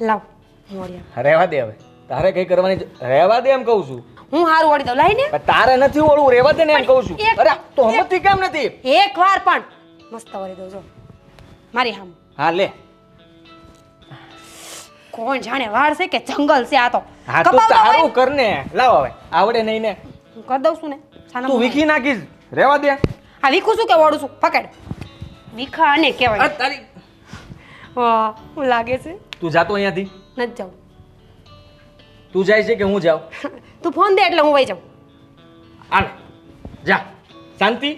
લાવ મોડિયા રહેવા દે હવે તારે કઈ કરવાની રહેવા દે એમ કહું છું હું હારું ઓળી દઉં લાઈને પણ તારે નથી ઓળવું રહેવા દે ને એમ કહું છું એક- અરે તો હમતી કેમ નથી એક વાર પણ મસ્ત ઓળી દઉં જો મારી હામ હા લે કોણ જાણે વાળ છે કે જંગલ છે આ તો હા તું કપાવતો હોય. તારું કર ને લાવ હવે આવડે નહીં ને હું કરી દઉં છું ને છાના તું મોઢા. વીખી નાખીશ રહેવા દે આ વીખું છું કે વળું છું પકડ વીખા અને કહેવાય અરે તારી વાહ હું લાગે છે તું જાતો અહીંયાથી નથી જાઉં તું જાય છે કે હું જાઉં તું ફોન દે એટલે હું વહી જાઉં હાલ જા શાંતિ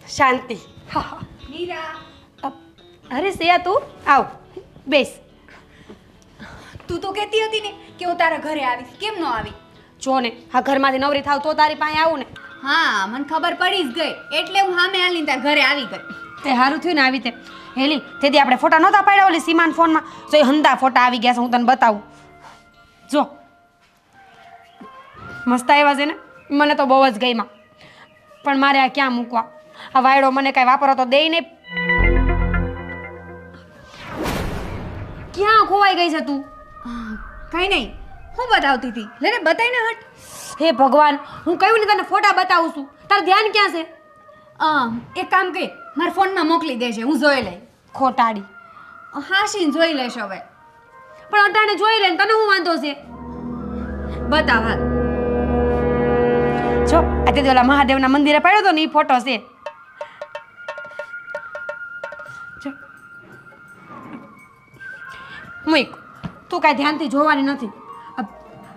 શાંતિ હા હા. મીરા અરે સિયા તું આવ બેસ તું તો કહેતી હતી ને કે હું તારા ઘરે આવીશ કેમ ન આવી જો ને આ ઘરમાંથી નવરી થાવ તો તારી પાસે આવું ને હા મને ખબર પડી જ ગઈ એટલે હું સામે આવીને તારા ઘરે આવી ગઈ તે સારું થયું ને આવી તે હેલી તેથી આપણે ફોટા નહોતા પાડ્યા ઓલી સીમાન ફોનમાં તો એ હંધા ફોટા આવી ગયા છે હું તને બતાવું જો મસ્ત આવ્યા છે ને મને તો બહુ જ ગઈમાં પણ મારે આ ક્યાં મૂકવા આ વાયડો મને કાંઈ વાપરો તો દે નહીં ક્યાં ખોવાઈ ગઈ છે તું કઈ નહીં હું બતાવતી હતી લે ને બતાવીને હટ હે ભગવાન હું કહ્યું ને તને ફોટા બતાવું છું તારું ધ્યાન ક્યાં છે એક કામ કે મારા ફોનમાં મોકલી દેજે હું જોઈ લઈ ખોટાડી હાશીને જોઈ લેશ હવે પણ અટાણે જોઈ લે ને તને હું વાંધો છે બતાવ હાલ જો આ તે ઓલા મહાદેવના મંદિરે પડ્યો તો ને એ ફોટો છે જો મુઈક તું કાંઈ ધ્યાનથી જોવાની નથી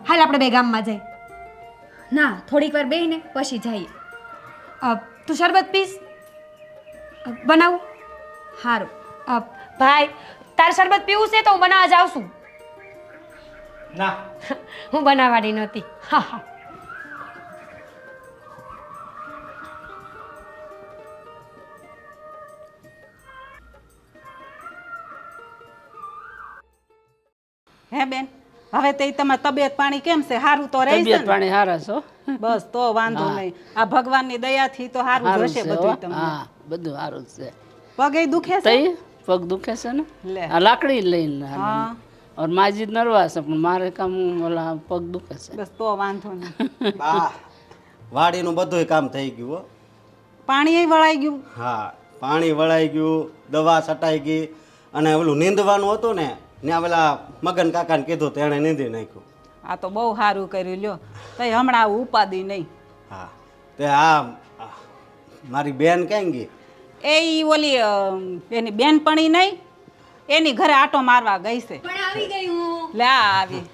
હાલ આપણે બે ગામમાં જઈ ના થોડીક વાર બેહીને પછી જઈએ તું શરબત પીસ બનાવું સારું ભાઈ તારે શરબત પીવું છે તો હું બનાવવા જાઉં છું ના હું બનાવવાની નહોતી હા હા હે બેન હવે તે તમારી તબિયત પાણી કેમ છે સારું તો રહેશે તબિયત ને? પાણી સારા છો બસ તો વાંધો નહીં આ ભગવાનની દયાથી તો સારું સારું જશે છે બધું હો. તમને હા બધું સારું જ છે પગે દુખે છે તઈ પગ દુખે છે ને લે. આ લાકડી લઈને હા ઓર માજી નરવા છે પણ મારે કામ ઓલા પગ દુખે છે બસ તો વાંધો નહીં બા વાડીનું બધુંય કામ થઈ ગયું હો પાણી વળાઈ ગયું હા પાણી વળાઈ ગયું દવા છટાઈ ગઈ અને ઓલું નીંદવાનું હતું ને ત્યાં પેલા મગન કાકાને કીધું તેણે નીંદી નાખ્યું આ તો બહુ સારું કર્યું લ્યો તઈ હમણાં આવું ઉપાદી નહીં હા તે આ મારી બેન ક્યાં ગઈ એ ઈ ઓલી એની બેનપણી નહીં એની ઘરે આટો મારવા ગઈ છે પણ આવી ગઈ હું લે આ આવી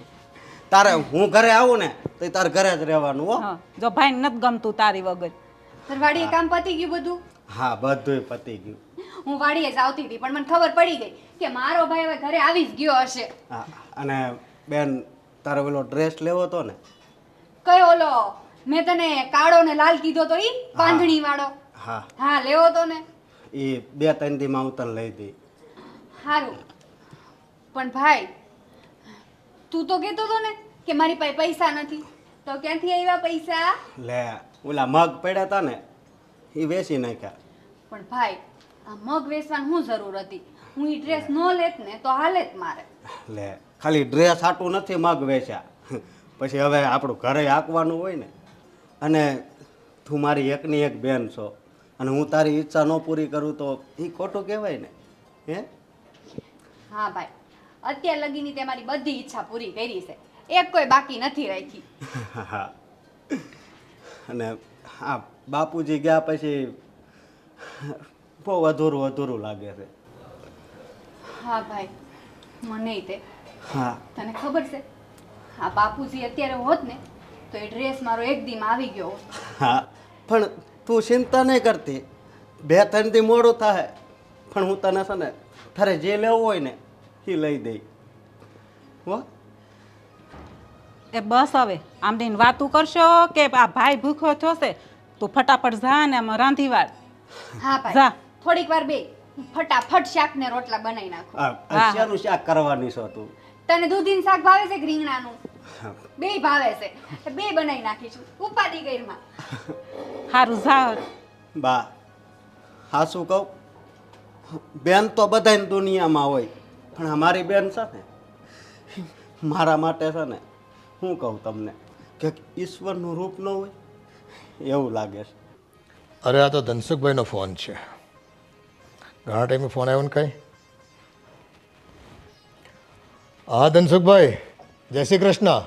તારે હું ઘરે આવું ને તો તારે ઘરે જ રહેવાનું હો હા જો ભાઈ નથી ગમતું તારી વગર તાર વાડીએ કામ પતી ગયું બધું હા બધુંય પતી ગયું હું વાડીએ જ આવતી હતી પણ મને ખબર પડી ગઈ કે મારો ભાઈ હવે ઘરે આવી જ ગયો હશે હા અને બેન તારે પેલો ડ્રેસ લેવો હતો ને કયો ઓલો મેં તને કાળો ને લાલ કીધો તો ઈ પાંદણી વાળો હા હા લેવો તો ને એ 2-3 દીમાં હું તને લઈ દઈ સારું પણ ભાઈ તું તો કહેતો હતો ને કે મારી પાસે પૈસા નથી તો ક્યાંથી આવ્યા પૈસા લે ઓલા મગ પડ્યા હતા ને એ વેચી નાખ્યા પણ ભાઈ આ મગ વેચવાની શું જરૂર હતી હું ઈ ડ્રેસ ન લેત ને તો હાલે જ મારે લે ખાલી ડ્રેસ આટું નથી મગ વેચ્યા પછી હવે આપણું ઘરે હાંકવાનું હોય ને અને તું મારી એકની એક બેન છો અને હું તારી ઈચ્છા ન પૂરી કરું તો એ ખોટું કહેવાય ને હે હા ભાઈ અત્યાર લગીની તે મારી બધી ઈચ્છા પૂરી કરી છે એક કોઈ બાકી નથી રાખી હા અને હા બાપુજી ગયા પછી બહુ અધૂરું અધૂરું લાગે છે હા ભાઈ મને તે હા તને ખબર છે હા બાપુજી અત્યારે હોત ને તો એ ડ્રેસ મારો એક દીમાં આવી ગયો હોત. હા પણ તું ચિંતા નહીં કરતી 2-3 દી મોડું થાય પણ હું તને છે ને તારે જે લેવું હોય ને એ લઈ દઈ હો એ બસ હવે આમની વાતું કરશો કે આ ભાઈ ભૂખ્યો થયો છે તું ફટાફટ જા ને આમાં રાંધી વાળ હા ભાઈ જા. થોડીક વાર બે ફટાફટ શાક ને રોટલા બનાવી નાખો આ શાનું શાક કરવાની છો તું તને દૂધીનું શાક ભાવે છે કે રીંગણાનું બે ભાવે છે બે બનાવી નાખીશું ઉપાડી ગઈરમાં સારું જા બા હા શું કહું બેન તો બધાય દુનિયામાં હોય પણ અમારી બેન છે ને મારા માટે છે ને શું કહું તમને કે ઈશ્વરનું રૂપ ન હોય એવું લાગે છે. અરે આ તો ધનસુખભાઈનો ફોન છે. ઘણા ટાઈમે ફોન આવ્યો ને કંઈ. હા ધનસુખભાઈ, જય શ્રી કૃષ્ણ.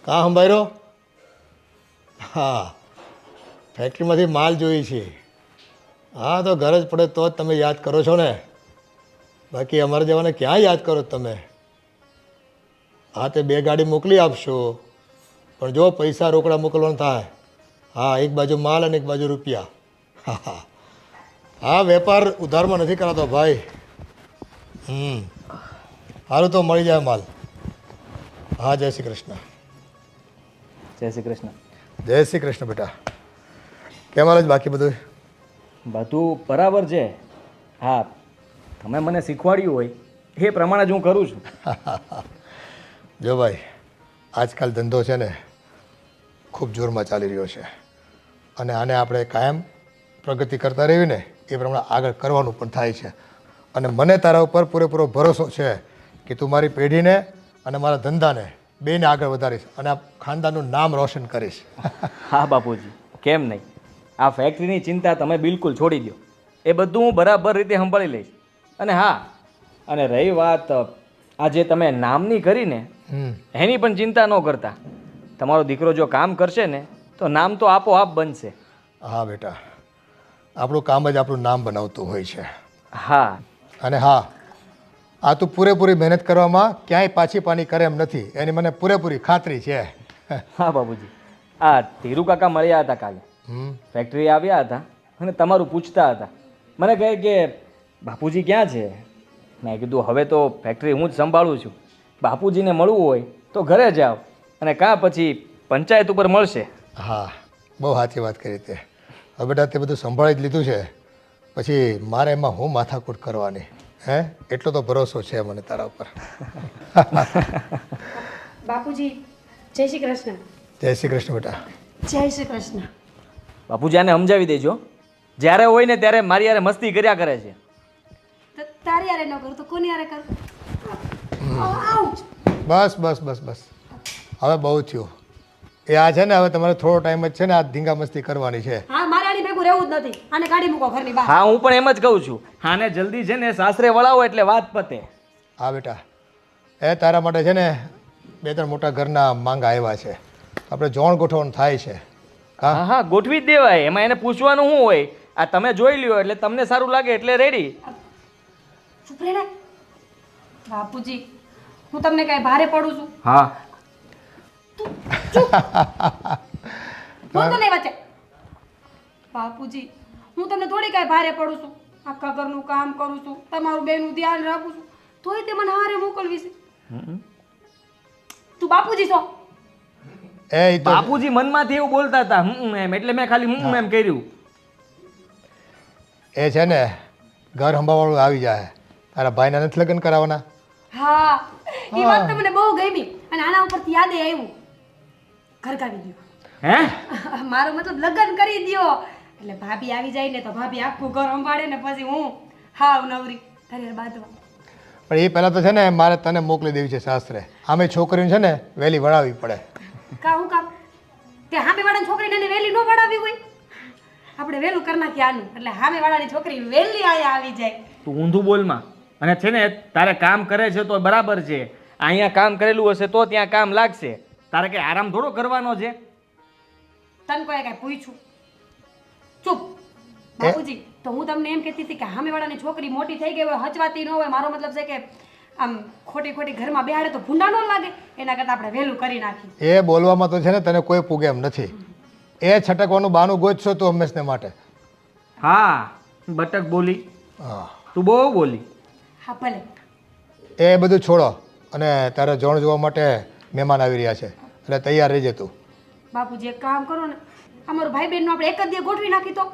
કાં સંભાળ્યો? હા, ફેક્ટરીમાંથી માલ જોઈએ છે. હા તો ગરજ પડે તો જ તમે યાદ કરો છો ને, બાકી અમારે જવાને ક્યાં યાદ કરો તમે. હા તે 2 ગાડી મોકલી આપશો, પણ જો પૈસા રોકડા મોકલવાનું થાય. હા, એક બાજુ માલ અને એક બાજુ રૂપિયા. હા હા હા, વેપાર ઉધારમાં નથી કરાતો ભાઈ. સારું તો મળી જાય માલ. હા, જય શ્રી કૃષ્ણ. જય શ્રી કૃષ્ણ. જય શ્રી કૃષ્ણ બેટા. કેમ હાલ છે બાકી બધું? બધું બરાબર છે. હા, તમે મને શીખવાડ્યું હોય એ પ્રમાણે જ હું કરું છું. જો ભાઈ, આજકાલ ધંધો છે ને ખૂબ જોરમાં ચાલી રહ્યો છે, અને આને આપણે કાયમ પ્રગતિ કરતા રહેવી ને એ પ્રમાણે આગળ કરવાનું પણ થાય છે. અને મને તારા ઉપર પૂરેપૂરો ભરોસો છે કે તું મારી પેઢીને અને મારા ધંધાને બેને આગળ વધારીશ અને આ ખાનદાનનું નામ રોશન કરીશ. હા બાપુજી, કેમ નહીં. આ ફેક્ટરીની ચિંતા તમે બિલકુલ છોડી દો. એ બધું હું બરાબર રીતે સંભાળી લઈશ. અને હા, અને રહી વાત આ જે તમે નામની કરીને એની પણ ચિંતા ન કરતા. તમારો દીકરો જો કામ કરશે ને તો નામ તો આપોઆપ બનશે. હા બેટા, આપણું કામ જ આપણું નામ બનાવતું હોય છે. હા, અને હા, આ તું પૂરેપૂરી મહેનત કરવામાં ક્યાંય પાછી પાની કરે એમ નથી, એની મને પૂરેપૂરી ખાતરી છે. હા બાપુજી, આ ધીરુ કાકા મળ્યા હતા કાલે. ફેક્ટરી આવ્યા હતા અને તમારું પૂછતા હતા. મને કહે કે બાપુજી ક્યાં છે. મેં કીધું હવે તો ફેક્ટરી હું જ સંભાળું છું. બાપુજીને મળવું હોય તો ઘરે જાઓ, અને કાં પછી પંચાયત ઉપર મળશે. હા, બહુ સાચી વાત કરી તે. હવે બેટા તે બધું સંભાળી જ લીધું છે, પછી મારે એમાં હું માથાકૂટ કરવાની? હે, એટલો તો ભરોસો છે મને તારા ઉપર. બાપુજી, જય શ્રી કૃષ્ણ. જય શ્રી કૃષ્ણ બેટા. જય શ્રી કૃષ્ણ. બાપુજી આને સમજાવી દેજો, જ્યારે હોય ને ત્યારે મારી યારે મસ્તી કર્યા કરે છે. તો તારી યારે ન કરું તો કોની યારે કરું? આઉચ. બસ બસ બસ બસ, હવે બહુ થયું. એ આ છે ને, હવે તમારે થોડો ટાઈમ જ છે ને આ ધીંગા મસ્તી કરવાની છે. હા, મારે આની ભેગું રહેવું જ નથી. આને કાઢી મૂકો ઘરની બહાર. હા, હું પણ એમ જ કહું છું. આને જલ્દી છે ને સાસરે વળાવો એટલે વાત પતે. હા બેટા, એ તારા માટે છે ને 2-3 મોટા ઘરના માંગા આવ્યા છે, આપણે જોણ ગોઠવણ થાય છે. હા હા, ગોઠવી જ દેવાય. એમાં એને પૂછવાનું શું હોય? આ તમે જોઈ લ્યો એટલે તમને સારું લાગે એટલે રેડી. ચૂપ રહે ને. બાપુજી, હું તમને કઈ ભારે પડું છું? હા, બોલતો નહીં વચ્ચે. બાપુજી, હું તમને થોડી કઈ ભારે પડું છું. આખા ઘરનું કામ કરું છું, તમારું બેનું ધ્યાન રાખું છું, તોય તે મને હારે મોકલવી છે. તું બાપુજી છો? એ ઈ તો બાપુજી મનમાંથી એવું બોલતા હતા એમ, એટલે મેં ખાલી એમ કર્યું. એ છે ને ઘર સંભાળવાળું આવી જાય. તારા ભાઈના નથી લગ્ન કરાવવાના? હા, એ વાત તો મને બહુ ગમી. અને આના ઉપરથી યાદ આવ્યું, ઘર કાઢી દ્યો. હે? મારો મતલબ લગ્ન કરી દ્યો એટલે ભાભી આવી જાય ને તો ભાભી આખું ઘર સંભાળે ને પછી હું હાવ નવરી તારી બાદમાં. પણ એ પહેલાં તો છે ને મારે તને મોકલી દેવી છે સાસરે. આમે છોકરીને છે ને વહેલી વળાવવી પડે. હું કામ તે હામે વાળાની છોકરીને એને વહેલી ન વળાવી હોય? આપણે વહેલું કરી નાખીએ આનું, એટલે હામે વાળાની છોકરી વહેલી આયા આવી જાય. તું ઊંધું બોલમાં. અને છે ને તારે કામ કરે છે તો બરાબર છે. અહીંયા કામ કરેલું હશે તો ત્યાં કામ લાગશે. તારે કઈ આરામ થોડો કરવાનો છે. તને કોઈ કઈ પૂછ્યું? ચૂપ. બાપુજી, તો હું તમને એમ કહેતી હતી કે હામે વાળાની છોકરી મોટી થઈ ગઈ હોય, હચવાતી ન હોય, મારો મતલબ છે કે આમ ખોટી ખોટી ઘરમાં બેહાડે તો ભૂંડા ન લાગે, એના કરતાં આપણે વહેલું કરી નાખીએ. એ બોલવામાં તો છે ને તને કોઈ પૂગે એમ નથી. એ છટકવાનું બાનું ગોતશો તું હંમેશને માટે. હા, બટક બોલી. હા, તું બહુ બોલી. હા ભલે. એ બધું છોડો અને તારે જોણ જોવા માટે મહેમાન આવી રહ્યા છે, એટલે તૈયાર રહેજે તું. બાપુજી, એક કામ કરો ને, અમારું ભાઈ બહેનનું આપણે એક જ દી ગોઠવી નાખી તો.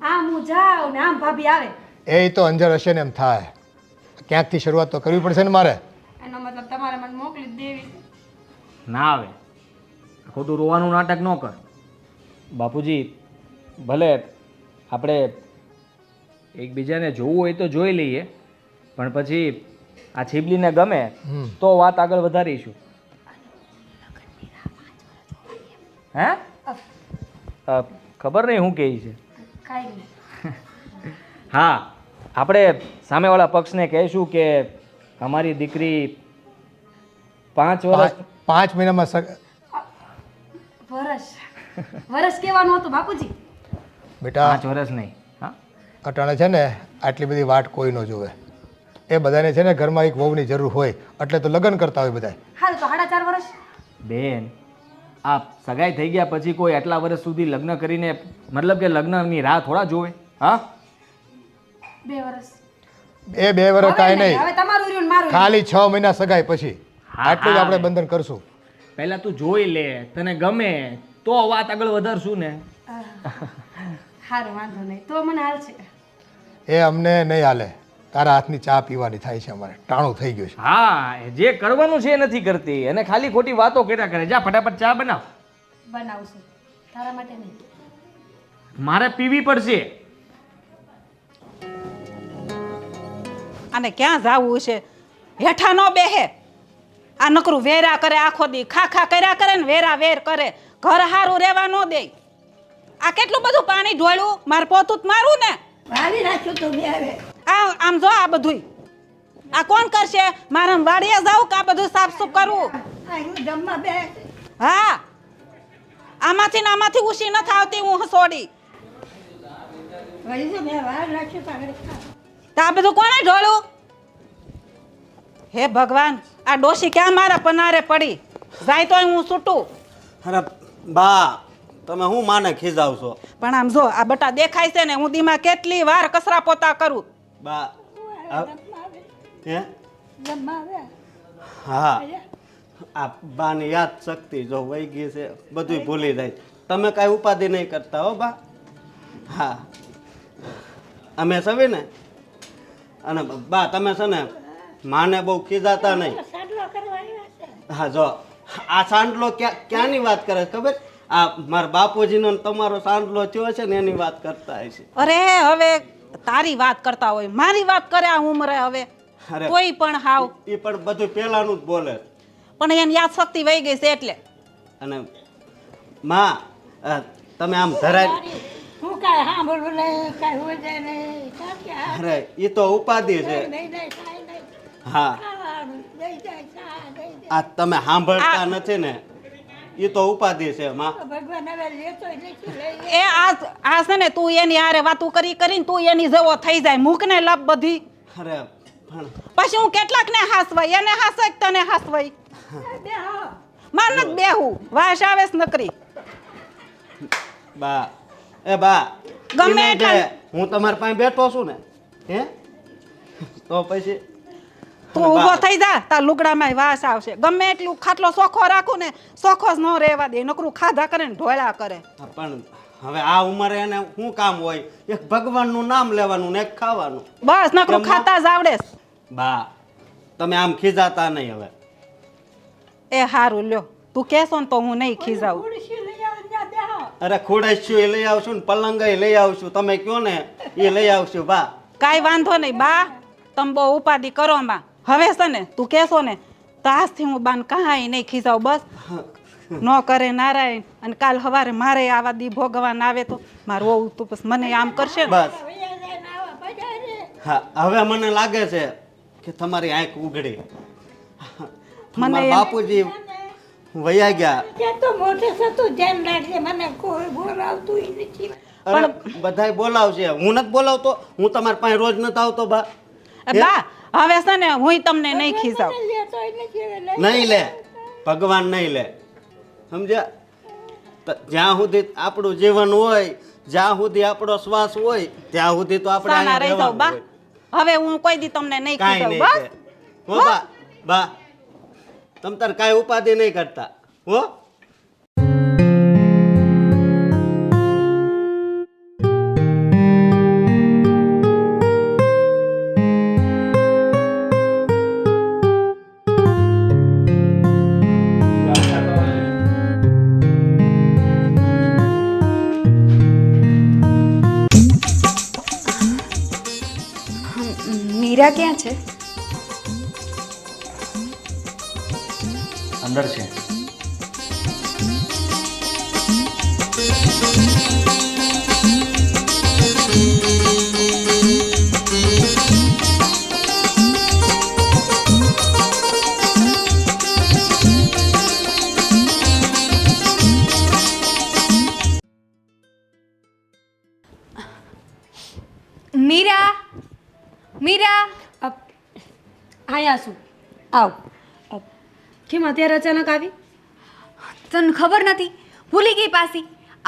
આમ હું જાઉં ને આમ ભાભી આવે. એ તો અંજર હશે ને એમ થાય. ક્યાંકથી શરૂઆત તો કરવી પડશે ને મારે. એનો મતલબ તમારે મને મોકલી જ દેવી. ના આવે. ખોટું રોવાનું નાટક ન કર. બાપુજી, ભલે આપણે એકબીજાને જોવું હોય તો જોઈ લઈએ, પણ પછી આ છીબલીને ગમે તો વાત આગળ વધારીશું. હે ખબર નહીં શું કહે છે. કાંઈ નહીં. હા, આપણે સામેવાળા પક્ષને કહીશું કે અમારી દીકરી 5 વર્ષ 5 મહિનામાં વરસ કહેવાનું હતું બાપુજી. બેટા 5 વર્ષ નહીં. હા, અટાણે છે ને આટલી બધી વાટ કોઈ ન જોવે. એ બધાને છે ને ઘરમાં એક વહુની જરૂર હોય એટલે તો લગ્ન કરતા હોય બધા. હાલ તો 4.5 વર્ષ. બેન, આ સગાઈ થઈ ગયા પછી કોઈ આટલા વર્ષ સુધી લગ્ન કરીને મતલબ કે લગ્નની રાહ થોડા જોવે. હા, 2 વર્ષ. એ 2 વર્ષ કાંઈ નહીં, હવે તમારું રહ્યું ને મારું રહ્યું. ખાલી 6 મહિના સગાઈ પછી હા, આટલું જ હા. આપણે બંધન કરશું. પહેલા તું જોઈ લે, તને ગમે તો વાત આગળ વધારશું ને. સારું, વાંધો નહીં, તો મને હાલ છે. એ અમને નહીં હાલે. તારા હાથની ચા પીવાની થાય છે અમારે, ટાણું થઈ ગયું છે. હા, જે કરવાનું છે એ નથી કરતી અને ખાલી ખોટી વાતો કર્યા કરે. જા ફટાફટ ચા બનાવ. બનાવશું, તારા માટે નહીં. મારે પીવી પડશે. અને ક્યાં જાવું છે? હેઠા ન બેહે. આ નકરું વેરા કરે આખો દી, ખાખા કર્યા કરે ને વેરા વેર કરે. ઘર હારું રહેવા ન દે. આ કેટલું બધું પાણી ઢોળ્યું, મારે પોતું જ મારું ને. વાળી રાખ્યું તો બે હવે આમ જો આ બધું આ કોણ કરશે? મારે વાડીએ જાવું કે આ બધું સાફ સુફ કરવું? અહીં જમવા બે હા, આમાંથી ને આમાંથી ઉછી ન આવતી હું હસોડી. વળી તો મેં વાળ રાખ્યું તો આગળ ખા. તો આ બધું કોણે ઢોળ્યું? હે ભગવાન, આ ડોશી ક્યાં મારા પનારે પડી જાય તો હું છૂટું. અરે બા, તમે હું માને ખીજાવશો? પણ આમ જો આ બટા દેખાય છે ને, હું દીમાં કેટલી વાર કચરા પોતા કરું. બા હે જમવા આવે હા, આ બાની યાદ શક્તિ જો વહી ગઈ છે, બધું ભૂલી જાય. તમે કાંઈ ઉપાધિ નહીં કરતા હો બા. હા, અમે સવી ને અને બા તમે છે ને માને બહુ ખીજાતા નહીં. સાડલો કરવા આવ્યા છે. હા, જો આ સાંડલો ક્યાંની વાત કરે છે ખબર? આ મારા બાપુજીનો ને તમારો સાંડલો થયો છે ને એની વાત કરતા હશે. અરે હવે તારી વાત કરતા હોય, મારી વાત કરે આ ઉંમરે હવે. અરે કોઈ પણ હાવ, એ પણ બધું પહેલાનું જ બોલે છે. પણ એની યાદ શક્તિ વહી ગઈ છે એટલે. અને માં તમે આમ ધરાય. હું કાંઈ સાંભળવું નહીં, કાંઈ હોય જાય નહીં. કાં કે આ અરે એ તો ઉપાધિ છે. નહીં નહીં કાંઈ નહીં. હા, ખાવાનું દઈ જાય ચા દઈ જાય. આ તમે સાંભળતા નથી ને, એ તો ઉપાધિ છે માં. ભગવાન હવે લેતો નથી લઈ એ આ છે ને, તું એની હારે વાતું કરી કરીને તું એની જેવો થઈ જાય. મૂક ને લપ બધી. અરે પણ પછી હું કેટલાક ને હાસવાય, એને હાસવાય કે તને હાસવાય? બે હા માર નથી બેહું, વાસ આવે છે નકરી. બા એ બા ગમે ઈને એટલા- જે હું તમારી પાસે બેઠો છું ને હે તો પછી તું ઊભો થઈ જા, તાર લુગડામાં વાસ આવશે. ગમે એટલું ખાટલો ચોખ્ખો રાખું ને, ચોખ્ખો જ ન રહેવા દે. નકરું ખાધા કરે ને ઢોળા કરે. હા, પણ હવે આ ઉંમરે એને શું કામ હોય? એક ભગવાનનું નામ લેવાનું ને એક ખાવાનું. બસ નકરું એમાં- ખાતા જ આવડે છે. બા તમે આમ ખીજાતા નહીં હવે. એ હારું લ્યો, તું કહેશો ને તો હું નહીં ખીજાવું. ખુરશી લઈ આવો ને ત્યાં બેહો. અરે ખુડસ્યું એ લઈ આવશું ને પલંગ લઈ આવશું. તમે કયો ને એ લઈ આવશું બા. કાંઈ વાંધો નહીં બા, તમે બહુ ઉપાધિ કરો માં. હવે છે ને તું કહેશો ને તો આજથી હું બાન કાંઈ નહીં ખીજાવું. બસ ન કરે નારાયણ. અને કાલ સવારે મારે આવા દી ભોગવાન આવે તો મારું વહુ તું પછી મને આમ કરશે ને. બસ વૈયા જાય ને આવા બજાય રે. હા, હવે મને લાગે છે કે તમારી આંખ ઉઘડી. મને મારા એમ- બાપુજી વયા ગયા. ત્યાં તો મોઢે થતું ધ્યાન રાખજે, મને કોઈ બોલાવતું ય નથી. અરે બધાય બોલાવશે, હું નથી બોલાવતો. હું તમારી પાસે રોજ નથી આવતો બા. બા હવે છે ને હું તમને નહીં ખીજાવ. મને લેતોય નથી હવે લઈ નહીં લે, ભગવાન નહીં લે, સમજ્યા? જ્યાં સુધી આપણું જીવન હોય, જ્યાં સુધી આપણો શ્વાસ હોય, ત્યાં સુધી તો આપણે સાના અહીંયા રહી જાવ રહેવાનું બા. હોય. હવે હું કોઈ દી તમને નહીં કાંઈ ખીજાવ. નહીં બસ છે. હો બા, બા તમ તાર કાંઈ ઉપાધિ નહીં કરતા હો. મીરા ક્યાં છે? અંદર છે. મીરા મીરા અહીંયા શું આવ કેમ અત્યારે અચાનક આવી? તને ખબર નથી ભૂલી ગઈ પાછી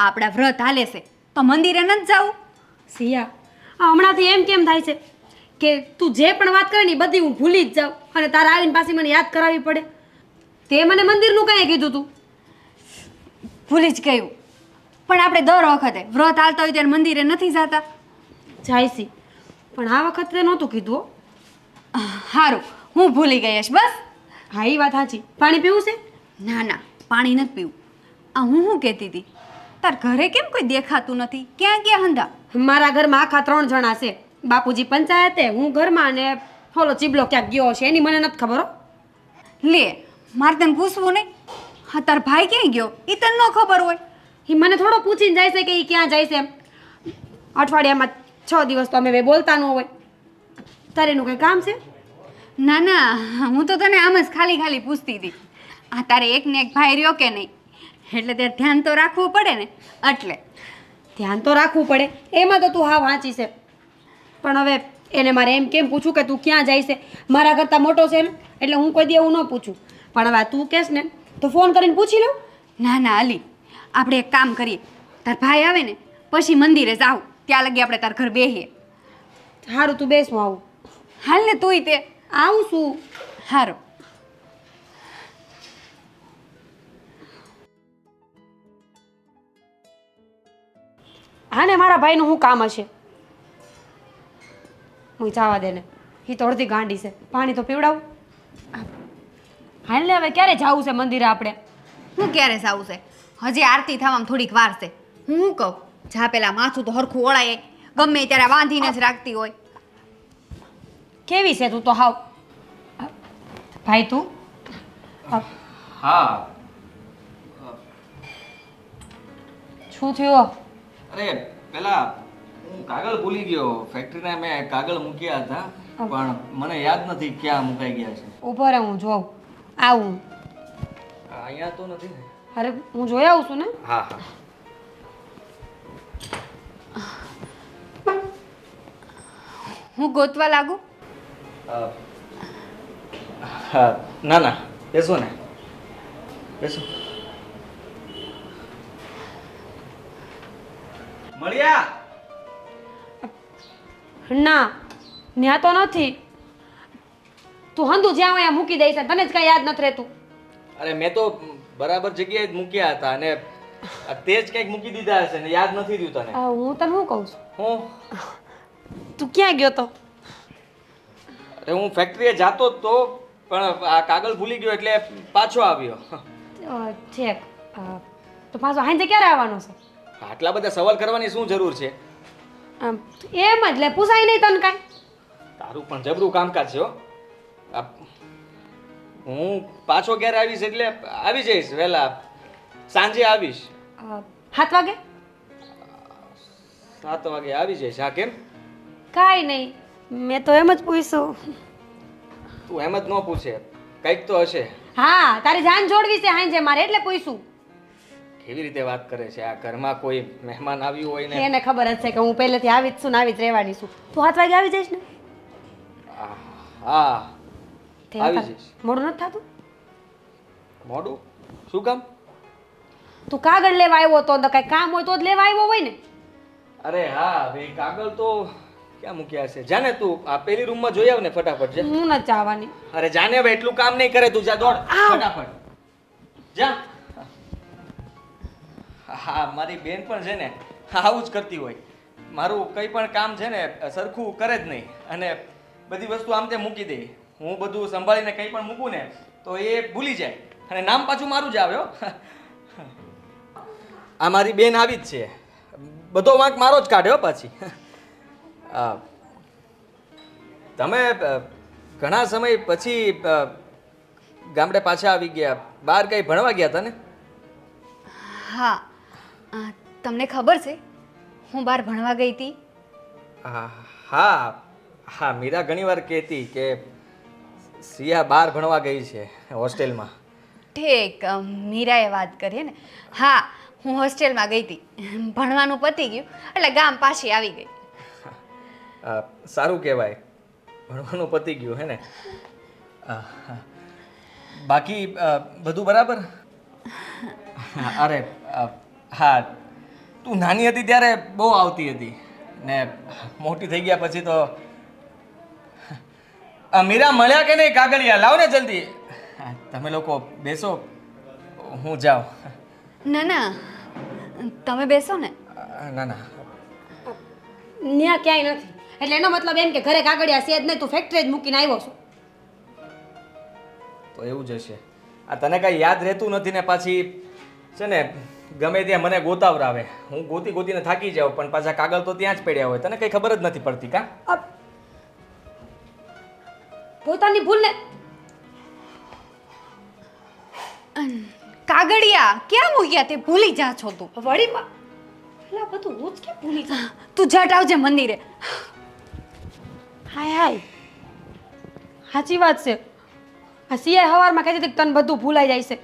આપણા વ્રત હાલે છે તો મંદિરે નથી જવું. સિયા હમણાંથી એમ કેમ થાય છે કે તું જે પણ વાત કરે ને એ બધી હું ભૂલી જ જાઉં અને તારા આવીને પાછી મને યાદ કરાવવી પડે? તે મને મંદિરનું કંઈ કીધું તું? ભૂલી જ ગયું. પણ આપણે દર વખતે વ્રત હાલતા હોય ત્યારે મંદિરે નથી જતા. જાય સી, પણ આ વખતે નહોતું કીધું હો. સારું હું ભૂલી ગઈ હશ બસ. હા એ વાત સાચી. પાણી પીવું છે? ના ના પાણી નથી પીવું. આ હું શું કહેતી હતી તાર ઘરે કેમ કોઈ દેખાતું નથી? ક્યાં ક્યાં હંધા? મારા ઘરમાં આખા 3 જણા છે. બાપુજી પંચાયતે, હું ઘરમાં અને ઓલો ચીબલો ક્યાંક ગયો છે એની મને નથી ખબર હો. લે મારે તને પૂછવું નહીં. હા તાર ભાઈ ક્યાંય ગયો એ તને ન ખબર હોય? એ મને થોડો પૂછીને જાય છે કે એ ક્યાં જાય છે એમ. અઠવાડિયામાં 6 દિવસ તો અમે બે બોલતા ન હોય. તારે એનું કંઈ કામ છે? ના ના હું તો તને આમ જ ખાલી પૂછતી હતી. આ તારે એક ને એક ભાઈ રહ્યો કે નહીં એટલે ત્યારે ધ્યાન તો રાખવું પડે ને. એટલે ધ્યાન તો રાખવું પડે, એમાં તો તું હા વાંચી છે. પણ હવે એને મારે એમ કેમ પૂછું કે તું ક્યાં જાય છે? મારા કરતાં મોટો છે ને એટલે હું કોઈ દી એવું ન પૂછું. પણ હવે તું કહેશ ને તો ફોન કરીને પૂછી લઉં. ના ના અલી આપણે એક કામ કરીએ તાર ભાઈ આવે ને પછી મંદિરે જાવ ત્યાં લગી આપણે તાર ઘર બેહીએ. સારું તું બેસ, હું આવું. હાલ ને તુંય તે આવું શું? હારો. હા ને મારા ભાઈનું શું કામ હશે? હું જવા દે ને, એ તો અડધી ગાંડી છે. પાણી તો પીવડાવું. હાલ ને હવે ક્યારે જવું છે મંદિરે આપણે? હું ક્યારે જાવું છે? હજી આરતી થવામાં થોડીક વાર છે. હું શું કહું જા પેલા માથું તો હરખું ઓળાય ગમે ત્યારે બાંધીને જ રાખતી હોય. કેવી છે તું તો હાવ? ભાઈ તું હા. શું થયું? અરે પેલા હું કાગળ ભૂલી ગયો. ફેક્ટરીના મેં કાગળ મૂક્યા હતા પણ મને યાદ નથી ક્યાં મુકાઈ ગયા છે. ઊભો રહે, હું જોઉં. આવું. અહીંયા તો નથી ને? અરે હું જોઈ આવું છું ને. હા હા. હું ગોતવા લાગુ? હા ના ના બેસો ને, બેસો. મળ્યા? ના ન્યા તો નથી. તું હંધું જ્યાં હોય ત્યાં મૂકી દઈશ, તને જ કાંઈ યાદ નથી રહેતું. અરે મેં તો બરાબર જગ્યાએ જ મૂક્યા હતા અને તે જ કંઈક મૂકી દીધા હશે ને યાદ નથી રહ્યું તને. હું તને શું કહું છું? હું તું ક્યાં ગયો તો? અરે હું ફેક્ટરીએ જાતો જ તો પણ આ કાગળ ભૂલી ગયો એટલે પાછો આવ્યો. છેક તો પાછો હાંજે ક્યારે આવવાનો છે? આટલા બધા સવાલ કરવાની શું જરૂર છે? એમ જ લે, પૂછાય નહીં તને કાંઈ. તારું પણ જબરું કામકાજ છે હો. હું પાછો ક્યારે આવીશ એટલે આવી જઈશ વહેલા સાંજે આવીશ. 7 વાગે? 7 વાગે આવી જઈશ. હા કેમ? કાંઈ નહીં, મેં તો એમ જ પૂછ્યું. તું એમ જ ન પૂછે, કંઈક તો હશે. હા તારી જાન જોડવી છે હાંજે મારે એટલે પૂછ્યું. કેવી રીતે વાત કરે છે? આ ઘરમાં કોઈ મહેમાન આવ્યું હોય ને? એને ખબર જ છે કે હું પહેલેથી આવી જ છું ને આવી જ રહેવાની છું. તું 7 વાગે આવી જઈશ ને? હા તે આવી વખત જઈશ. મોડું નથી થતું? મોડું? શું કામ? તું કાગળ લેવા આવ્યો તો કાંઈ કામ હોય તો જ લેવા આવ્યો હોય ને. અરે હા ભાઈ, કાગળ તો ક્યાં મૂક્યા છે? જાને તું આ પેલી રૂમમાં જોઈ આવ ને ફટાફટ. જા. હું નથી જવાની. અરે જાને હવે, એટલું કામ નહીં કરે તું. જા દોડ ફટાફટ જા. હા મારી બેન પણ છે ને આવું જ કરતી હોય. મારું કંઈ પણ કામ છે ને સરખું કરે જ નહીં અને બધી વસ્તુ આમ તેમ મૂકી દે. હું બધું સંભાળીને કંઈ પણ મૂકું ને તો એ ભૂલી જાય અને નામ પાછું મારું જ આવે હો. આ મારી બેન આવી જ છે, બધો વાંક મારો જ કાઢ્યો પાછી. તમે ઘણા સમય પછી ગામડે પાછા આવી ગયા. બહાર કંઈ ભણવા ગયા હતા ને? હા તમને ખબર છે હું બહાર ભણવા ગઈ હતી? હા હા, મીરા ઘણીવાર કહેતી કે સિયા બહાર ભણવા ગઈ છે હોસ્ટેલમાં. ઠીક, મીરાએ વાત કરી ને. હા, હું હોસ્ટેલમાં ગઈ હતી. ભણવાનું પતી ગયું એટલે ગામ પાછી આવી ગઈ. સારું કહેવાય, ભણવાનું પતી ગયું હે ને. બાકી બધું બરાબર? અરે હા, તું નાની હતી ત્યારે બહુ આવતી હતી ને મોટી થઈ ગયા પછી તો. મીરા મળ્યા કે નહીં કાગળિયા? લાવ ને જલ્દી. તમે લોકો બેસો, હું જાઉં. ના ના, તમે બેસો ને. ના ના, ન્યા ક્યાંય નથી. એટલે એનો મતલબ એમ કે ઘરે કાગળિયા છે જ નહીં, તું ફેક્ટરી જ મૂકીને આવ્યો છું. તો એવું જ હશે. આ તને કાંઈ યાદ રહેતું નથી ને પાછી છે ને ગમે ત્યાં મને ગોતાવરાવે. હું ગોતી ગોતીને થાકી જાઉં પણ પાછા કાગળ તો ત્યાં જ પડ્યા હોય. તને કંઈ ખબર જ નથી પડતી કા? પોતાની ભૂલ ને કાગળિયા ક્યાં મૂક્યા તે ભૂલી જા છો તું. વળી પેલા બધું હું જ કેમ ભૂલી જાઉં? તું જટ આવજે મંદિરે. હાય હાય, સાચી વાત છે. આ સિયાએ સવારમાં કહેતી હતી કે તને બધું ભૂલાઈ જાય છે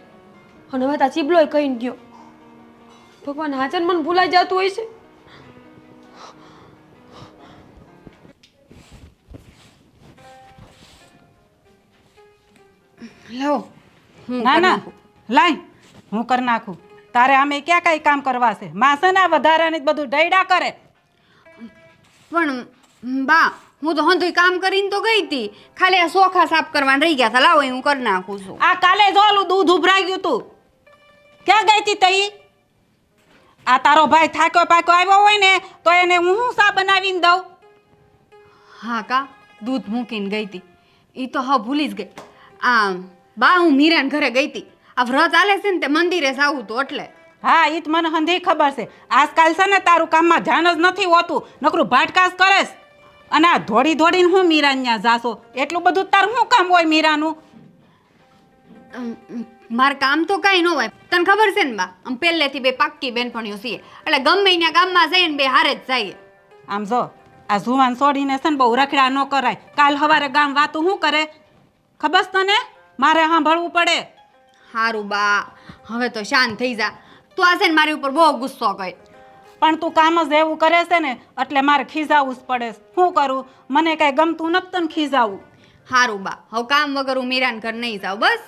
અને હવે તા ચીબલોય કહીને ગયો. ભગવાન હાજર મને ભૂલાઈ જતું હોય છે. લો ના ના, લાય હું કરી નાખું. તારે આમે ક્યાં કાંઈ કામ કરવા છે? માં છે ને આ વધારાની જ બધું ડૈડા કરે. પણ બા, હું તો હંધુય કામ કરીને તો ગઈ હતી. ખાલી આ સોખા સાફ કરવાના રહી ગયા હતા. લાવો હું કરી નાખું છું. આ કાલે જો ઓલું દૂધ ઉભરાઈ ગયું તું. ક્યાં ગઈ હતી તઈ? આ તારો ભાઈ થાક્યો પાક્યો આવ્યો હોય ને તો એને હું શા બનાવીને દઉં? હા કા, દૂધ મૂકીને ગઈ હતી. એ તો હા ભૂલી જ ગઈ. બા, હું મીરાને ઘરે ગઈ હતી. આ વ્રત આલે છે ને તે મંદિરે જાવું તો એટલે. હા, ઈ જ મને હંધી ખબર છે. આજકાલ છે ને તારું કામમાં ધ્યાન જ નથી હોતું, નકરું ભાટકાસ કરેશ. અને આ ધોડી ધોડીને હું મીરા ત્યાં જાશો? એટલું બધું તારું શું કામ હોય મીરાનું? મારે કામ તો કાંઈ ન હોય. તને ખબર છે ને બા, આમ પહેલેથી બે પાક્કી બેનપણીઓ છીએ એટલે ગમે ત્યાં ગામમાં જઈને બે હારે જ જઈએ. આમ જો આ જુવાન છોડીને છે ને બહુ રખડા ન કરાય. કાલ સવારે ગામ વાતું શું કરે ખબર છે તને? મારે સાંભળવું પડે. હારું બા, હવે તો શાંત થઈ જા. તું આ છે ને મારી ઉપર બહુ ગુસ્સો કરે. પણ તું કામ જ એવું કરે છે ને એટલે મારે ખીજાવું જ પડે. શું કરું? મને કાંઈ ગમતું નથી તને ખીજાવું. હારું બા, હવે કામ વગર હું મીરાન ઘર નહીં જાઉં બસ.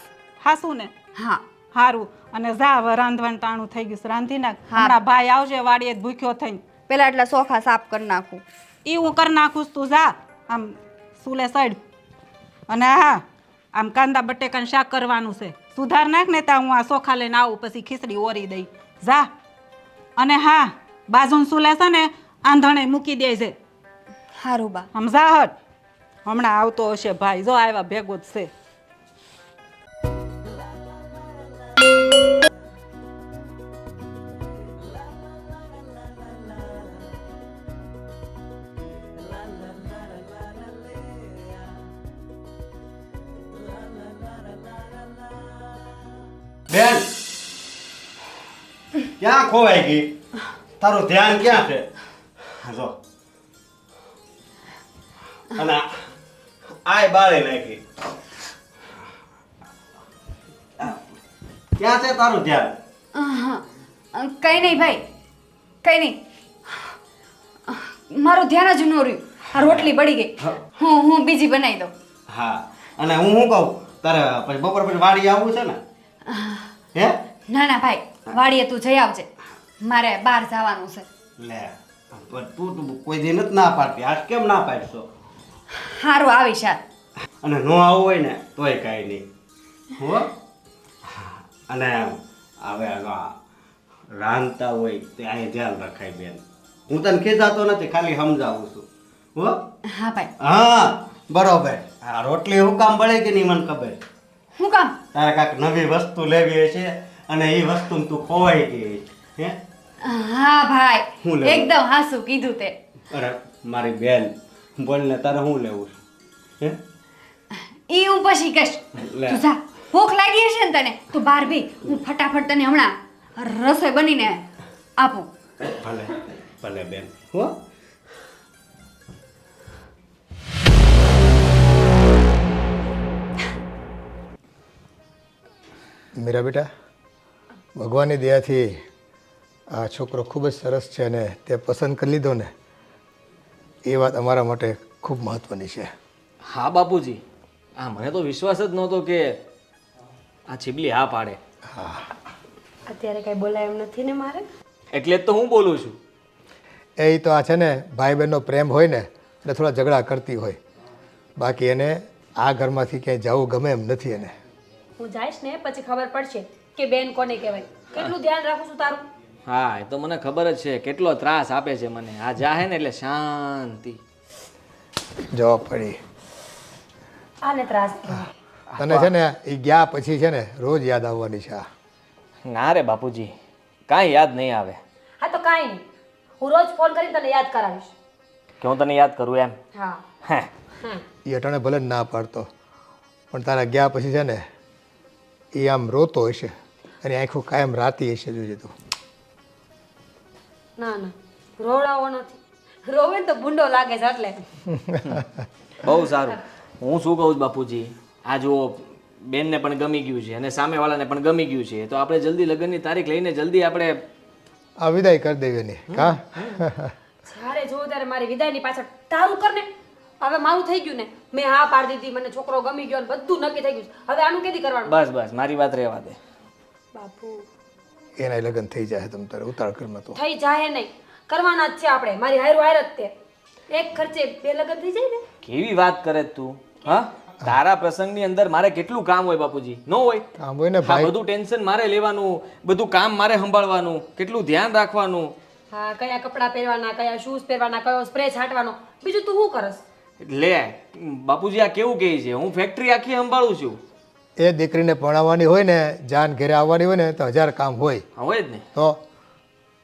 હાસું ને? હા હારું. અને જા હવે રાંધવાનું ટાણું થઈ ગયું છે, રાંધી નાખ. હા. હમણાં ભાઈ આવશે વાડીએ જ ભૂખ્યો થઈને. પેલા એટલા સોખા સાફ કરી નાખું. એ હું કરી નાખું છું, તું જા આમ સુલે સાઈડ. અને હા, આમ કાંદા બટેકાનું શાક કરવાનું છે, સુધાર નાખ ને ત્યાં હું આ ચોખા લઈને આવું પછી ખીચડી ઓરી દઈ. જા. અને હા, બાજુન સુલે છે ને આંધણે મૂકી દે છે. હારું બા. આમ જા હટ. હમણાં આવતો હશે ભાઈ, જો આવ્યા ભેગો જ છે. બેન, ક્યાં ખોવાઈ ગઈ? તારું ધ્યાન ક્યાં છે? જો અને આય બાળે નાખી. ક્યાં છે તારું ધ્યાન? કઈ નહીં ભાઈ, કઈ નહીં. મારું ધ્યાન જ ન રહ્યું. આ રોટલી બળી ગઈ. હું બીજી બનાવી દઉં. હા, અને હું શું કહું, તારે પછી બપોર પછી વાડી આવવું છે ને? હે? ના ના ભાઈ, વાડીએ તું જઈ આવજે. મારે બહાર જવાનું છે. લે, પણ તું કોઈ દી નથી ના પાડતી, આજ કેમ ના પાડશો? હારું આવીશ યાર. અને નો આવવું હોય ને તોય કાંઈ નહીં હો. અને હવે રાંધતા હોય તે અહીં ધ્યાન રખાય બેન. હું તને ખીજાતો નથી, ખાલી સમજાવું છું હો. હા ભાઈ. હા બરોબર. આ રોટલી હું કામ બળે કે નહીં મને ખબર. શું કામ? તારે કાંઈક નવી વસ્તુ લેવી હશે અને એ વસ્તુ તું ખોવાઈ ગઈ હે. હા ભાઈ, શું લેવું? એકદમ હાસું કીધું તે. અરે મારી બેન, બોલ ને તારે શું લેવું છે હે? ઈ હું પછી કહીશ. લે. તું જા. ભૂખ લાગી હશે ને તને તું બહાર બી હું ફટાફટ તને હમણાં રસોઈ બનીને આપું. ભલે ભલે બેન હો. મીરા બેટા, ભગવાનની દયાથી આ છોકરો ખૂબ જ સરસ છે અને તે પસંદ કરી લીધો ને એ વાત અમારા માટે ખૂબ મહત્ત્વની છે. હા બાપુજી, મને તો વિશ્વાસ જ નહોતો કે આ છીબલી હા પાડે. અત્યારે કઈ બોલાય એમ નથી ને મારે. એટલે જ તો હું બોલું છું. એ તો આ છે ને ભાઈ બહેનનો પ્રેમ હોય ને એટલે થોડા ઝઘડા કરતી હોય, બાકી એને આ ઘરમાંથી ક્યાંય જવું ગમે એમ નથી એને. હું જઈશ ને પછી ખબર પડશે કે બેન કોને કહેવાય. કેટલું ધ્યાન રાખું છું તારું. હા, એ તો મને ખબર જ છે કેટલો ત્રાસ આપે છે મને. આ જાહે ને એટલે શાંતિ. જવાબ પડી. આને ત્રાસ કહેવાય. તને છે ને એ ગયા પછી છે ને રોજ યાદ આવવાની છે. ના રે બાપુજી, કાંઈ યાદ નહીં આવે. હા તો કાંઈ નહીં, હું રોજ ફોન કરીને તને યાદ કરાવીશ. કે હું તને યાદ કરું એમ? હા. હે, એ અટાણે ભલે જ ના પાડતો, પણ તારા ગયા પછી છે ને એ આમ રોતો હશે અને આંખો કાયમ રાતી હશે. જોજે તું. ના ના, રોવડાવો નથી. રોવે ને તો ભૂંડો લાગે છે એટલે. બહુ સારું. હું શું કહું છું બાપુજી, આ જુઓ બેનને પણ ગમી ગયું છે અને સામેવાળાને પણ ગમી ગયું છે, તો આપણે જલ્દી લગ્નની તારીખ લઈને જલ્દી આપણે આ વિદાય કરી દેવી એની. કા જ્યારે જોઉં ત્યારે મારી વિદાયની પાછળ તારું કર ને. હવે મારું થઈ ગયું ને, મેં હા પાડી દીધી, મને છોકરો ગમી ગયો ને બધું નક્કી થઈ ગયું. હવે આનું કેદી કરવાનું? બસ બસ મારી વાત રહેવા દે. બાપુ એના લગ્ન થઈ જાય તમ તારે ઉતાળ ઘરમાં તો. થઈ જાય નહીં, કરવાના જ છે આપણે. મારી હાયરો હાયર જ તે. એક ખર્ચે બે લગ્ન થઈ જાય ને. કેવી વાત કરે તું? હા, તારા પ્રસંગની અંદર મારે કેટલું કામ હોય બાપુજી, ન હોય? કામ હોય ને હા, ભાઈ. બધું ટેન્શન મારે લેવાનું, બધું કામ મારે સંભાળવાનું, કેટલું ધ્યાન રાખવાનું. હા, કયા કપડાં પહેરવાના, કયા શૂઝ પહેરવાના, કયો સ્પ્રે છાંટવાનો, બીજું તું શું કરસ? લે બાપુજી, આ કેવું કહે છે? હું ફેક્ટરી આખી સંભાળું છું. એ દીકરીને ભણાવવાની હોય ને, જાન ઘેરે આવવાની હોય ને તો 1000 કામ હોય. હા, હોય જ ને. તો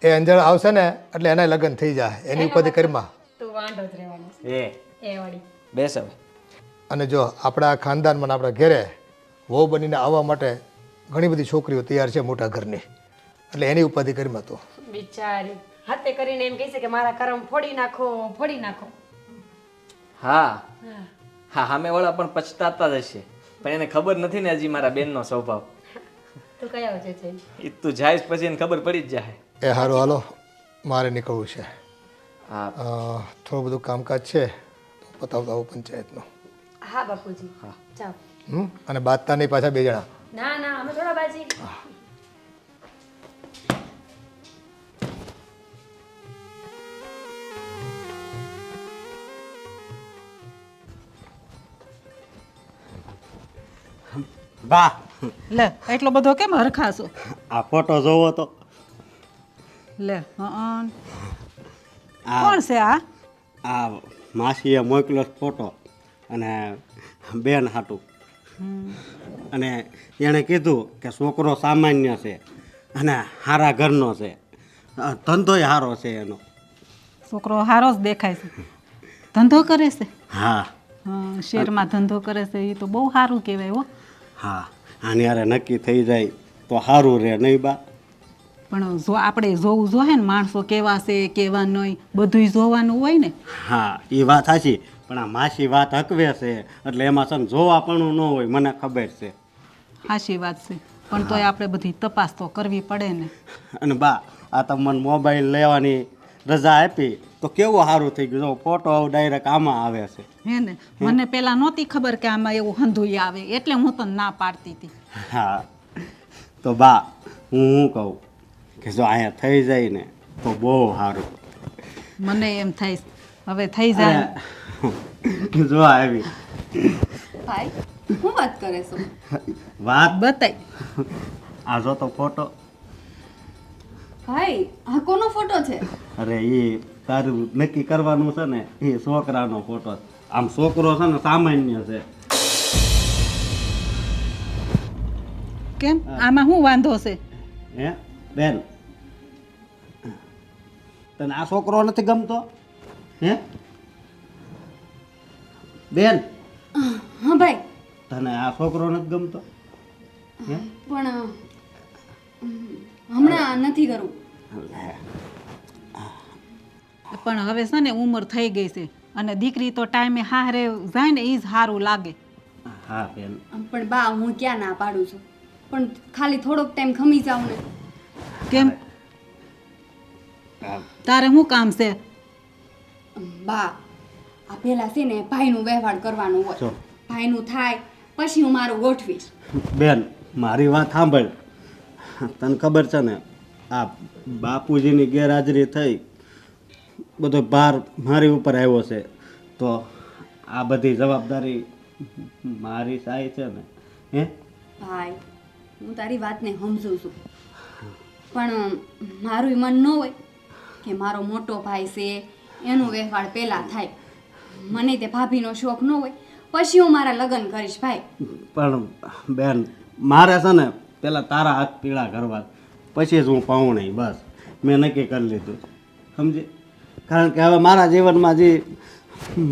એ અંજળ આવશે ને એટલે એના લગ્ન થઈ જાય. એની ઉપાધિ કરીમાં. તું વાંઢો જ રહેવાનો છે. એ એ વળી. બેસ હવે. અને જો આપણા ખાનદાનમાં ને આપણા ઘેરે વહુ બનીને આવવા માટે ઘણી બધી છોકરીઓ તૈયાર છે મોટા ઘરની, એટલે એની ઉપાધિ કરીમાં તો. બિચારી હાથે કરીને એમ કહે છે કે મારા કરમ ફોડી નાખો, ફોડી નાખો. હા હા, સામેવાળા પણ પછતાતા જ હશે, પણ એને ખબર નથી ને હજી મારા બેનનો સ્વભાવ. તું કયા વજે છે? એ તું જાઈશ પછી એને ખબર પડી જ જાય. એ સારું, હાલો મારે નીકળવું છે. હા, થોડું બધું કામકાજ છે તો પતાવતા આવું પંચાયતનું. હા બાપુજી, જાઓ. અને બાદતા નહીં પાછા 2 જણા. ના ના, અમે થોડા બાજી. બા, લે એટલો બધો કેમ હરખાશો? આ ફોટો જોવો તો. લે આ કોણ છે આ? આ માસીએ મોકલ્યો ફોટો અને બેન હાટું. અને એણે કીધું કે છોકરો સામાન્ય છે અને સારા ઘરનો છે, ધંધોય સારો છે એનો. છોકરો હારો જ દેખાય છે. ધંધો કરે છે? હા હા, શેરમાં ધંધો કરે છે, એ તો બહુ સારું કહેવાય હો. હા, આની હારે નક્કી થઈ જાય તો સારું રહે નહીં બા? પણ જો આપણે જોવું જોઈએ ને, માણસો કેવા છે કેવા નહીં બધુંય જોવાનું હોય ને. હા, એ વાત સાચી, પણ આ માસી વાત હકવે છે એટલે એમાં છે ને જોવાપણું ન હોય, મને ખબર છે. સાચી વાત છે, પણ તોય આપણે બધી તપાસ તો કરવી પડે ને. અને બા, આ તમે મને મોબાઈલ લેવાની રજા આપી તો કેવું સારું થઈ ગયું. જો ફોટો ડાયરેક્ટ આમાં આવે છે. હે ને, મને પેલા નહોતી ખબર કે આમાં એવું હંધુય આવે, એટલે હું તને ના પાડતી હતી. હા, તો બા હું કહું કે જો અહીંયા થઈ જાય ને તો બહુ સારું. મને એમ થાય છે, હવે થઈ જાય. જો આવી ભાઈ હું વાત કરે છો? વાત બતાય. આ જો તો ફોટો. ભાઈ આ કોનો ફોટો છે? અરે એ તારું નક્કી કરવાનું છે ને, એ છોકરાનો ફોટો. આમ છોકરો છે ને સામાન્ય છે. કેમ આમાં શું વાંધો છે? હે બેન, તને આ છોકરો નથી ગમતો? હે બેન, હા ભાઈ. તને આ છોકરો નથી ગમતો? પણ હમણાં નથી કરવું. પણ હવે છે ને ઉંમર થઈ ગઈ છે અને દીકરી તો ટાઈમે હારે જાય ને એ જ સારું લાગે. હા બેન. પણ બા હું ક્યાં ના પાડું છું, પણ ખાલી થોડોક ટાઈમ ખમી જાવ ને. કેમ તારે શું કામ છે? બા આ પેલા છે ને ભાઈનું વ્યવહાર કરવાનું હોય, જો. ભાઈનું થાય પછી હું મારું ગોઠવીશ. બેન મારી વાત સાંભળ. તને ખબર છે ને આ બાપુજીની ગેરહાજરી થઈ બધો ભાર મારી ઉપર આવ્યો છે, તો આ બધી જવાબદારી મારી સાઈ છે ને. હે ભાઈ હું તારી વાતને સમજું છું, પણ મારું મન ન હોય કે મારો મોટો ભાઈ છે એનો વ્યવહાર પહેલાં થાય. મને તે ભાભીનો શોખ ન હોય પછી હું મારા લગ્ન કરીશ ભાઈ. પણ બેન મારે છે ને પેલા તારા હાથ પીળા કરવા પછી જ હું પાઉં નહીં. બસ મેં નક્કી કરી લીધું, સમજી. કારણ કે હવે મારા જીવનમાં જે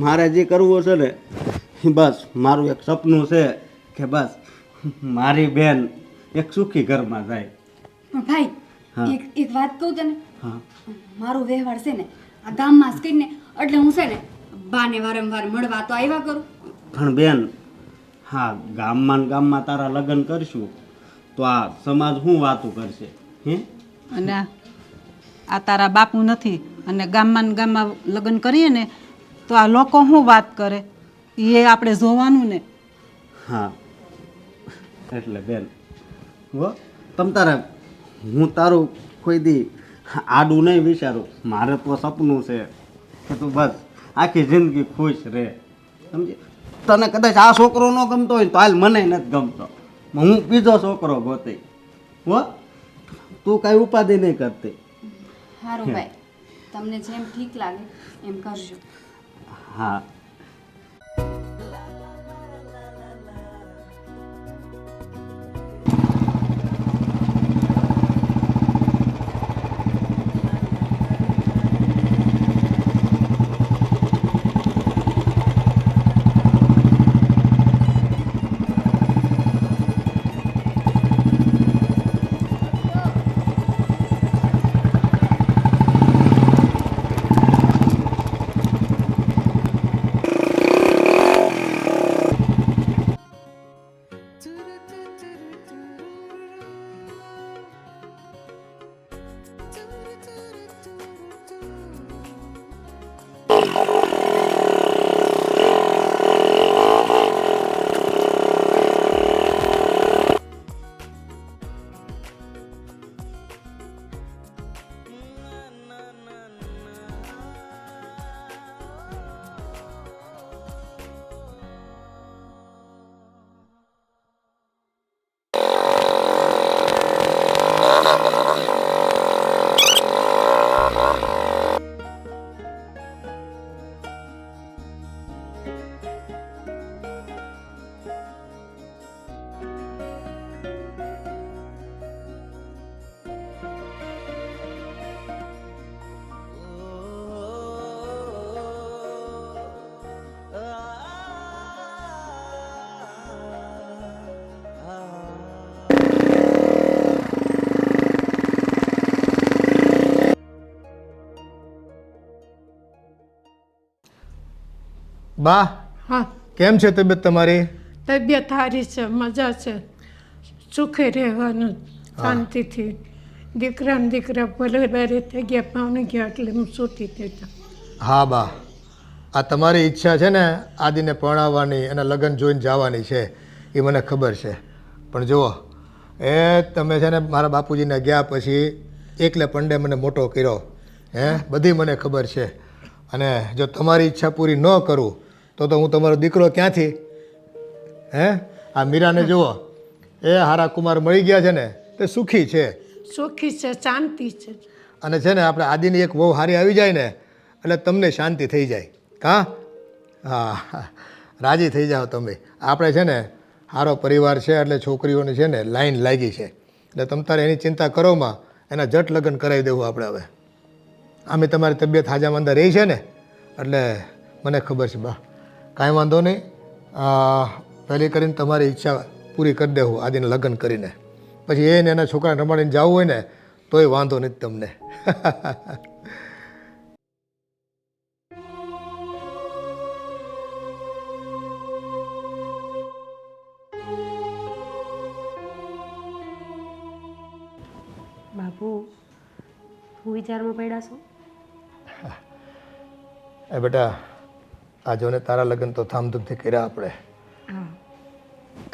મારે જે કરવું છે ને એ બસ મારું એક સપનું છે કે બસ મારી બેન એક સુખી ઘરમાં જાય. પણ ભાઈ હા. એક વાત કહું તને, હા મારો વ્યવહાર છે ને આ ગામમાં જ કરીને એટલે હું છે ને બાને વારંવાર મળવા તો આવ્યા કરું. પણ બેન હા ગામમાં ને ગામમાં તારા લગ્ન કરશું તો આ સમાજ શું વાતું કરશે? હે અને આ તારા બાપુ નથી અને ગામમાં ને ગામમાં લગ્ન કરીએ ને તો આ લોકો શું વાત કરે એ આપણે જોવાનું ને. હા એટલે બેન હો તમ તારે હું તારું કોઈ દી આડું નહીં વિચારું. મારે તો સપનું છે કે તું બસ આખી જિંદગી ખુશ રહે, સમજી. તને કદાચ આ છોકરો ન ગમતો હોય તો હાલ મને નથી ગમતો, હું બીજો છોકરો ગોતી. હો તું કાંઈ ઉપાધિ નહીં કરતી. સારું ભાઈ, તમને જેમ ઠીક લાગે એમ કરજો. હા બા હા કેમ છે તબિયત તમારી? તબિયત સારી છે, મજા છે, સુખે રહેવાનું શાંતિથી. દીકરા ને દીકરા ભલે બારે થઈ ગયા પાણી ગયા એટલે હું સૂતી થઈ. હા બા, આ તમારી ઈચ્છા છે ને આદિને પરણાવવાની અને લગ્ન જોઈને જવાની છે એ મને ખબર છે. પણ જુઓ એ તમે છે ને મારા બાપુજીને ગયા પછી એકલે પંડે મને મોટો કર્યો, હે બધી મને ખબર છે. અને જો તમારી ઈચ્છા પૂરી ન કરું તો હું તમારો દીકરો ક્યાંથી? હે આ મીરાને જુઓ એ હારા કુમાર મળી ગયા છે ને તે સુખી છે. સુખી છે, શાંતિ છે. અને છે ને આપણે આદિની એક બહુ હારી આવી જાય ને એટલે તમને શાંતિ થઈ જાય. હા રાજી થઈ જાઓ તમે. આપણે છે ને સારો પરિવાર છે એટલે છોકરીઓની છે ને લાઈન લાગી છે એટલે તમ તારે એની ચિંતા કરોમાં એના જટ લગ્ન કરાવી દેવું આપણે. હવે આમે તમારી તબિયત હાજામાંદા રહી છે ને એટલે મને ખબર છે બા, કાંઈ વાંધો નહીં. પહેલી કરીને તમારી ઈચ્છા પૂરી કરી દેવું આદિને લગ્ન કરીને. પછી એને એના છોકરાને રમાડીને જવું હોય ને તોય વાંધો નથી તમને. બાપુ હું વિચારમાં પડ્યા છો? એ બેટા આ જોને તારા લગ્ન તો ધામધૂમથી કર્યા આપણે. હા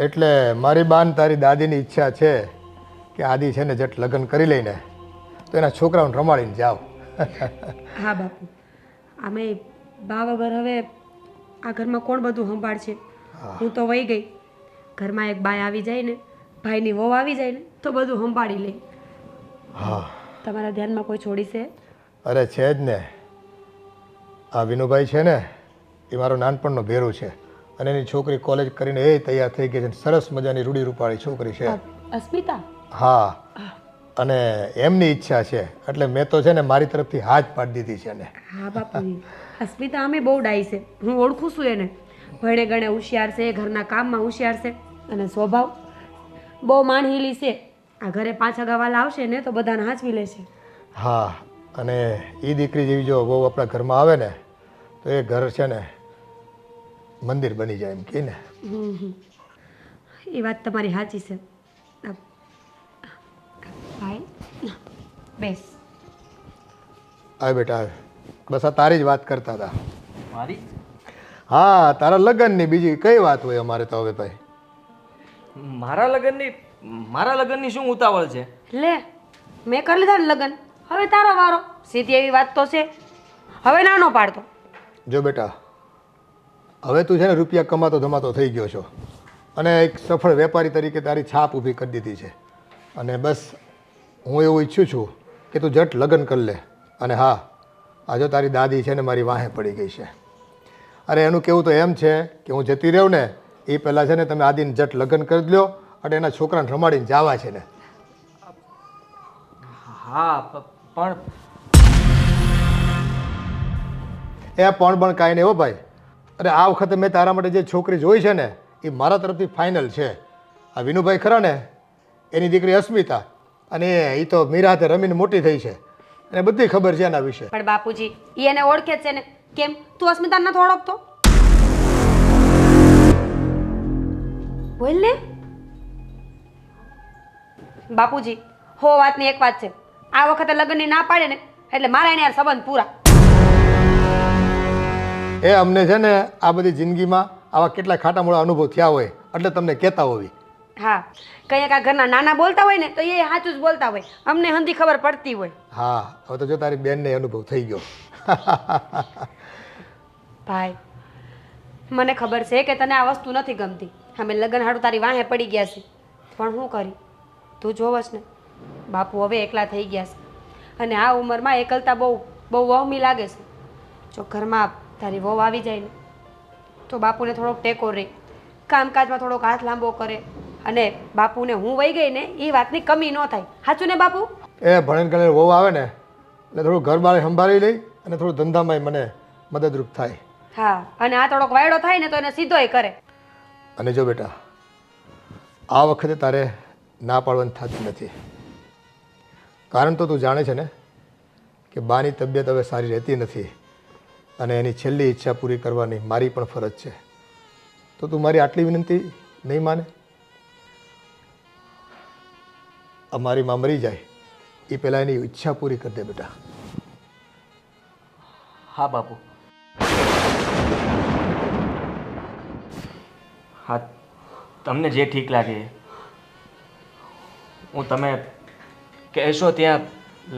એટલે મારી બાન તારી દાદીની ઈચ્છા છે કે આદિ છે ને જટ લગ્ન કરી લઈને તો એના છોકરાઓને રમાડીને જાઓ. હા બાપુ, અમે બા વગર હવે આ ઘરમાં કોણ બધું સંભાળશે? હું તો વહી ગઈ. ઘરમાં એક બાઈ આવી જાય ને, ભાઈની વહુ આવી જાય ને તો બધું સંભાળી લે. હા તમારા ધ્યાનમાં કોઈ છોડી છે? અરે છે જ ને, આ વિનુભાઈ છે ને એ મારો નાનપણનો ભેરું છે અને એની છોકરી કોલેજ કરીને એ તૈયાર થઈ ગઈ છે. સરસ મજાની રૂડી રૂપાળી છોકરી છે. અસ્મિતા? હા, અને એમની ઈચ્છા છે એટલે મેં તો છે ને મારી તરફથી હા જ પાડી દીધી છે ને. હા બાપુજી, અસ્મિતા અમે બહુ ડાઈ છે. હું ઓળખું છું એને. ભણે ગણે હોશિયાર છે, ઘરના કામમાં હોશિયાર છે અને સ્વભાવ બહુ માનહીલી છે. આ ઘરે 5 અગાવાલા આવશે ને તો બધાને હાંચવી લેશે. હા, અને એ દીકરી જેવી જો બહુ આપણા ઘરમાં આવે ને તો એ ઘર છે ને મંદિર બની જાય એમ કે ને. એ વાત તમારી સાચી છે. ભાઈ બેસ. આવે બેટા આવે. બસ આ તારી જ વાત કરતા હતા. મારી? હા, તારા લગ્નની બીજી કઈ વાત હોય અમારે તો હવે ભાઈ. મારા લગ્નની શું ઉતાવળ છે? લે, મેં કરી લીધા ને લગ્ન, હવે તારો વારો. સીધી એવી વાત તો છે. હવે નાનો પાડતો. જો બેટા, હવે તું છે ને રૂપિયા કમાતો ધમાતો થઈ ગયો છો અને એક સફળ વેપારી તરીકે તારી છાપ ઊભી કરી દીધી છે. અને બસ હું એવું ઈચ્છું છું કે તું જટ લગ્ન કરી લે. અને હા, આ જો તારી દાદી છે ને મારી વાહે પડી ગઈ છે. અરે એનું કેવું તો એમ છે કે હું જતી રહું ને એ પહેલાં છે ને તમે આદિને જટ લગ્ન કરી લો અને એના છોકરાને રમાડીને જવા છે ને. હા પણ એ પણ કાંઈ નહીં હો ભાઈ. અરે આ વખતે મેં તારા માટે જે છોકરી જોઈ છે ને એ મારા તરફથી ફાઇનલ છે. આ વિનુભાઈ ખરા ને એની દીકરી અસ્મિતા, અને એ તો મીરા હાથે રમીને મોટી થઈ છે અને બધી ખબર છે એના વિશે. પણ બાપુજી, ઈ એને ઓળખે જ છે ને. કેમ તું અસ્મિતા નથી ઓળખતો? બોલ ને બાપુજી. હો વાતની એક વાત છે, આ વખતે લગ્નની ના પાડે ને એટલે મારા એને યાર સંબંધ પૂરા. એ અમને છે ને આ બધી જિંદગીમાં આવા કેટલા ખાટા મોડા અનુભવ થયા હોય એટલે તમને કહેતા હોવી. હા, કંઈક આ ઘરના નાના બોલતા હોય ને તો એ સાચું જ બોલતા હોય. અમને હંધી ખબર પડતી હોય. હા, હવે તો જો તારી બેનને અનુભવ થઈ ગયો. ભાઈ, મને ખબર છે કે તને આ વસ્તુ નથી ગમતી. અમે લગ્ન હાડું તારી વાહે પડી ગયા છે, પણ શું કરી? તું જોવસ ને, બાપુ હવે એકલા થઈ ગયા છે અને આ ઉંમરમાં એકલતા બહુ વહમી લાગે છે. જો ઘરમાં તારી વહુ આવી જાય ને તો બાપુને થોડોક ટેકો રહે, કામકાજમાં થોડોક હાથ લાંબો કરે અને બાપુને હું વહી ગઈ ને એ વાતની કમી ન થાય. સાચું ને બાપુ? એ ભણીને કરીને વહુ આવે ને એટલે થોડું ઘર બાર સંભાળી લઈ અને થોડું ધંધામાં મને મદદરૂપ થાય. હા, અને આ થોડોક વાયડો થાય ને તો એને સીધોય કરે. અને જો બેટા, આ વખતે તારે ના પાડવાની થતી નથી. કારણ તો તું જાણે છે ને કે બાની તબિયત હવે સારી રહેતી નથી અને એની છેલ્લી ઈચ્છા પૂરી કરવાની મારી પણ ફરજ છે. તો તું મારી આટલી વિનંતી નહીં માને? અમારી માં મરી જાય એ પહેલાં એની ઈચ્છા પૂરી કરી દે બેટા. હા બાપુ. હા, તમને જે ઠીક લાગે. હું તમે કહેશો ત્યાં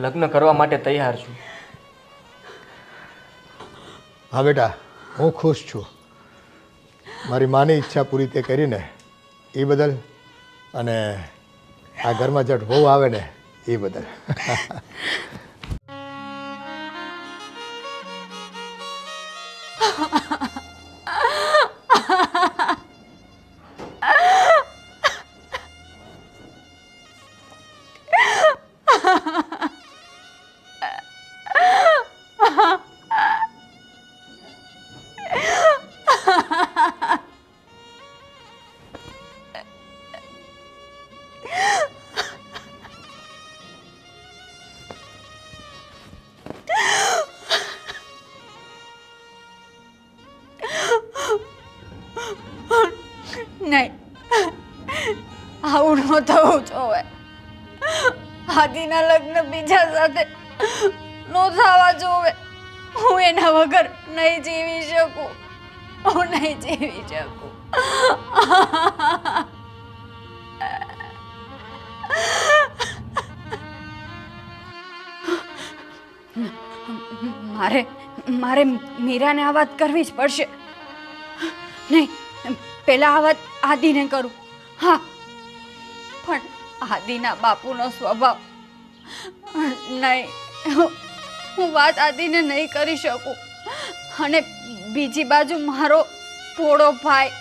લગ્ન કરવા માટે તૈયાર છું. હા બેટા, હું ખુશ છું. મારી માની ઈચ્છા પૂરી તે કરીને એ બદલ, અને આ ઘરમાં જટ વહુ આવે ને એ બદલ. નહીં, આવું ન થવું જોવે. આદિના લગ્ન બીજા સાથે ન થવા જોવે. હું એના વગર નહીં જીવી શકું. હું નહીં જીવી શકું. મારે મારે મીરાને આ વાત કરવી જ પડશે. નહીં, પહેલા આ વાત આદિને કરું. હા, પણ આદિના બાપુનો સ્વભાવ નહીં. હું વાત આદિને નહીં કરી શકું. અને બીજી બાજુ મારો પોળો ભાઈ.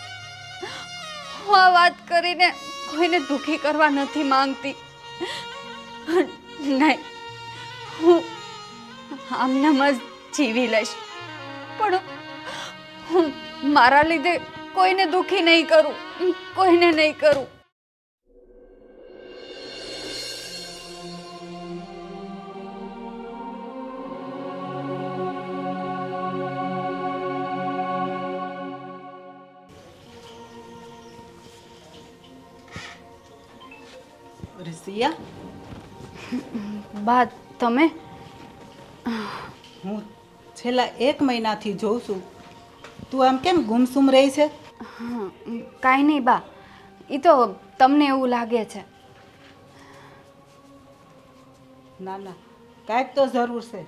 હું આ વાત કરીને કોઈને દુઃખી કરવા નથી માંગતી. નહીં, હું આમનામ જ જીવી લઈશ, પણ હું મારા લીધે કોઈને દુઃખી નહીં કરું. કોઈને નહીં કરું. રિસિયા, બા, તમે? હું છેલ્લા 1 મહિનાથી જોઉં છું. તું આમ કેમ ગુમસુમ રહી છે? કાંઈ નહીં બા, એ તો તમને એવું લાગે છે. ના ના, કાંઈક તો જરૂર છે.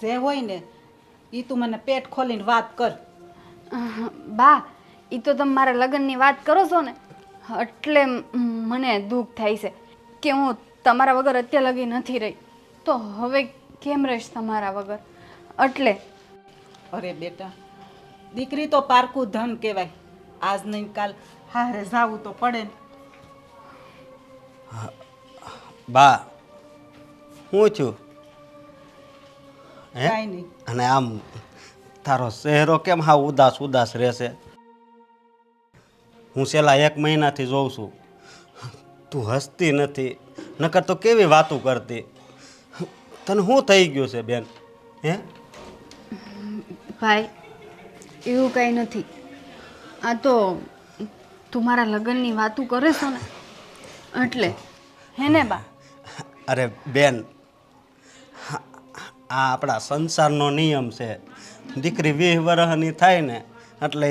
જે હોય ને એ તું મને પેટ ખોલીને વાત કર. બા, એ તો તમે મારા લગ્નની વાત કરો છો ને, એટલે મને દુઃખ થાય છે કે હું તમારા વગર અત્યાર લગી નથી રહી, તો હવે કેમ રહીશ તમારા વગર. એટલે અરે બેટા, દીકરી તો પારકું ધન કહેવાય. આજ નહીં કાલ હારે જાવું તો પડે ને. બા, હું છું હે? કાંઈ નહીં. અને આમ તારો ચહેરો કેમ હા ઉદાસ ઉદાસ રહેશે? હું છેલ્લા 1 મહિનાથી જોઉં છું, તું હસતી નથી, નકર તો કેવી વાતો કરતી. તને શું થઈ ગયું છે બેન? હે ભાઈ, એવું કંઈ નથી. આ તો તું મારા લગ્નની વાતું કરે છો ને, એટલે. હે ને બા? અરે બેન, આ આપણા સંસારનો નિયમ છે. દીકરી 20 વર્ષની થાય ને એટલે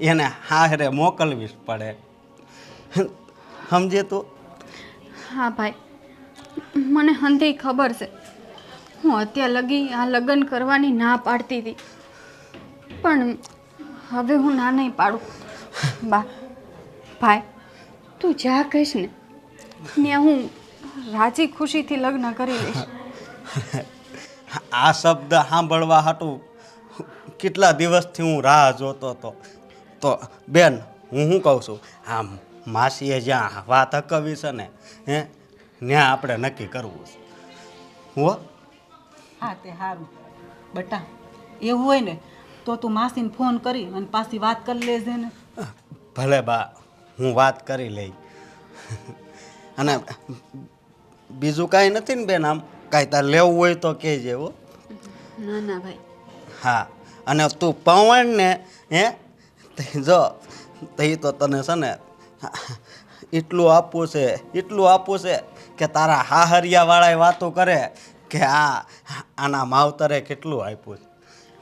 એને હારે મોકલવી જ પડે. સમજે તું? હા ભાઈ, મને હંધી ખબર છે. હું અત્યાર લગી આ લગ્ન કરવાની ના પાડતી હતી, પણ હવે હું ના નહીં પાડું. બા, ભાઈ, તું જ્યાં કહીશ ને ત્યાં હું રાજી ખુશીથી લગ્ન કરી લઈશ. આ શબ્દ સાંભળવા હાટું કેટલા દિવસથી હું રાહ જોતો હતો. તો બેન, હું શું કહું છું, આમ માસીએ જ્યાં વાત હકવી છે ને ત્યાં આપણે નક્કી કરવું છે. હો હા, તે સારું. બટા, એવું હોય ને તો તું માસીને ફોન કરી અને પાછી વાત કરી લેજે ને. ભલે બા, હું વાત કરી લઈ. અને બીજું કાંઈ નથી ને બેન? આમ કાંઈ તાર લેવું હોય તો કહેજે. હો ના ના ભાઈ. હા, અને તું પવન ને જો તે તો તને છે ને એટલું આપવું છે, એટલું આપવું છે કે તારા હાહરિયાવાળાએ વાતો કરે કે આના માવતરે કેટલું આપ્યું છે.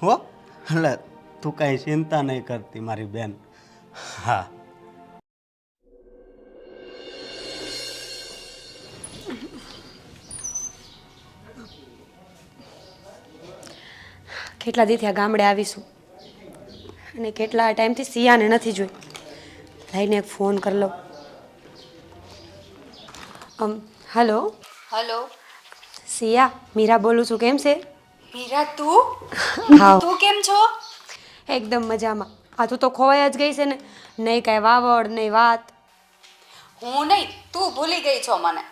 હો, એટલે તું કાંઈ ચિંતા નહીં કરતી મારી બેન. હા, કેટલા દીથી આ ગામડે આવીશું અને કેટલા ટાઈમથી સિયાને નથી જોઈ. લઈને એક ફોન કરી લો. હલો હલો, સિયા, મીરા બોલું છું. કેમ છે? મીરા, તું? હા, તું કેમ છો? એકદમ મજામાં. આ તું તો ખોવાઈ જ ગઈ છે ને, નહીં કાંઈ વાવડ નહીં વાત. હું નહીં, તું ભૂલી ગઈ છો મને.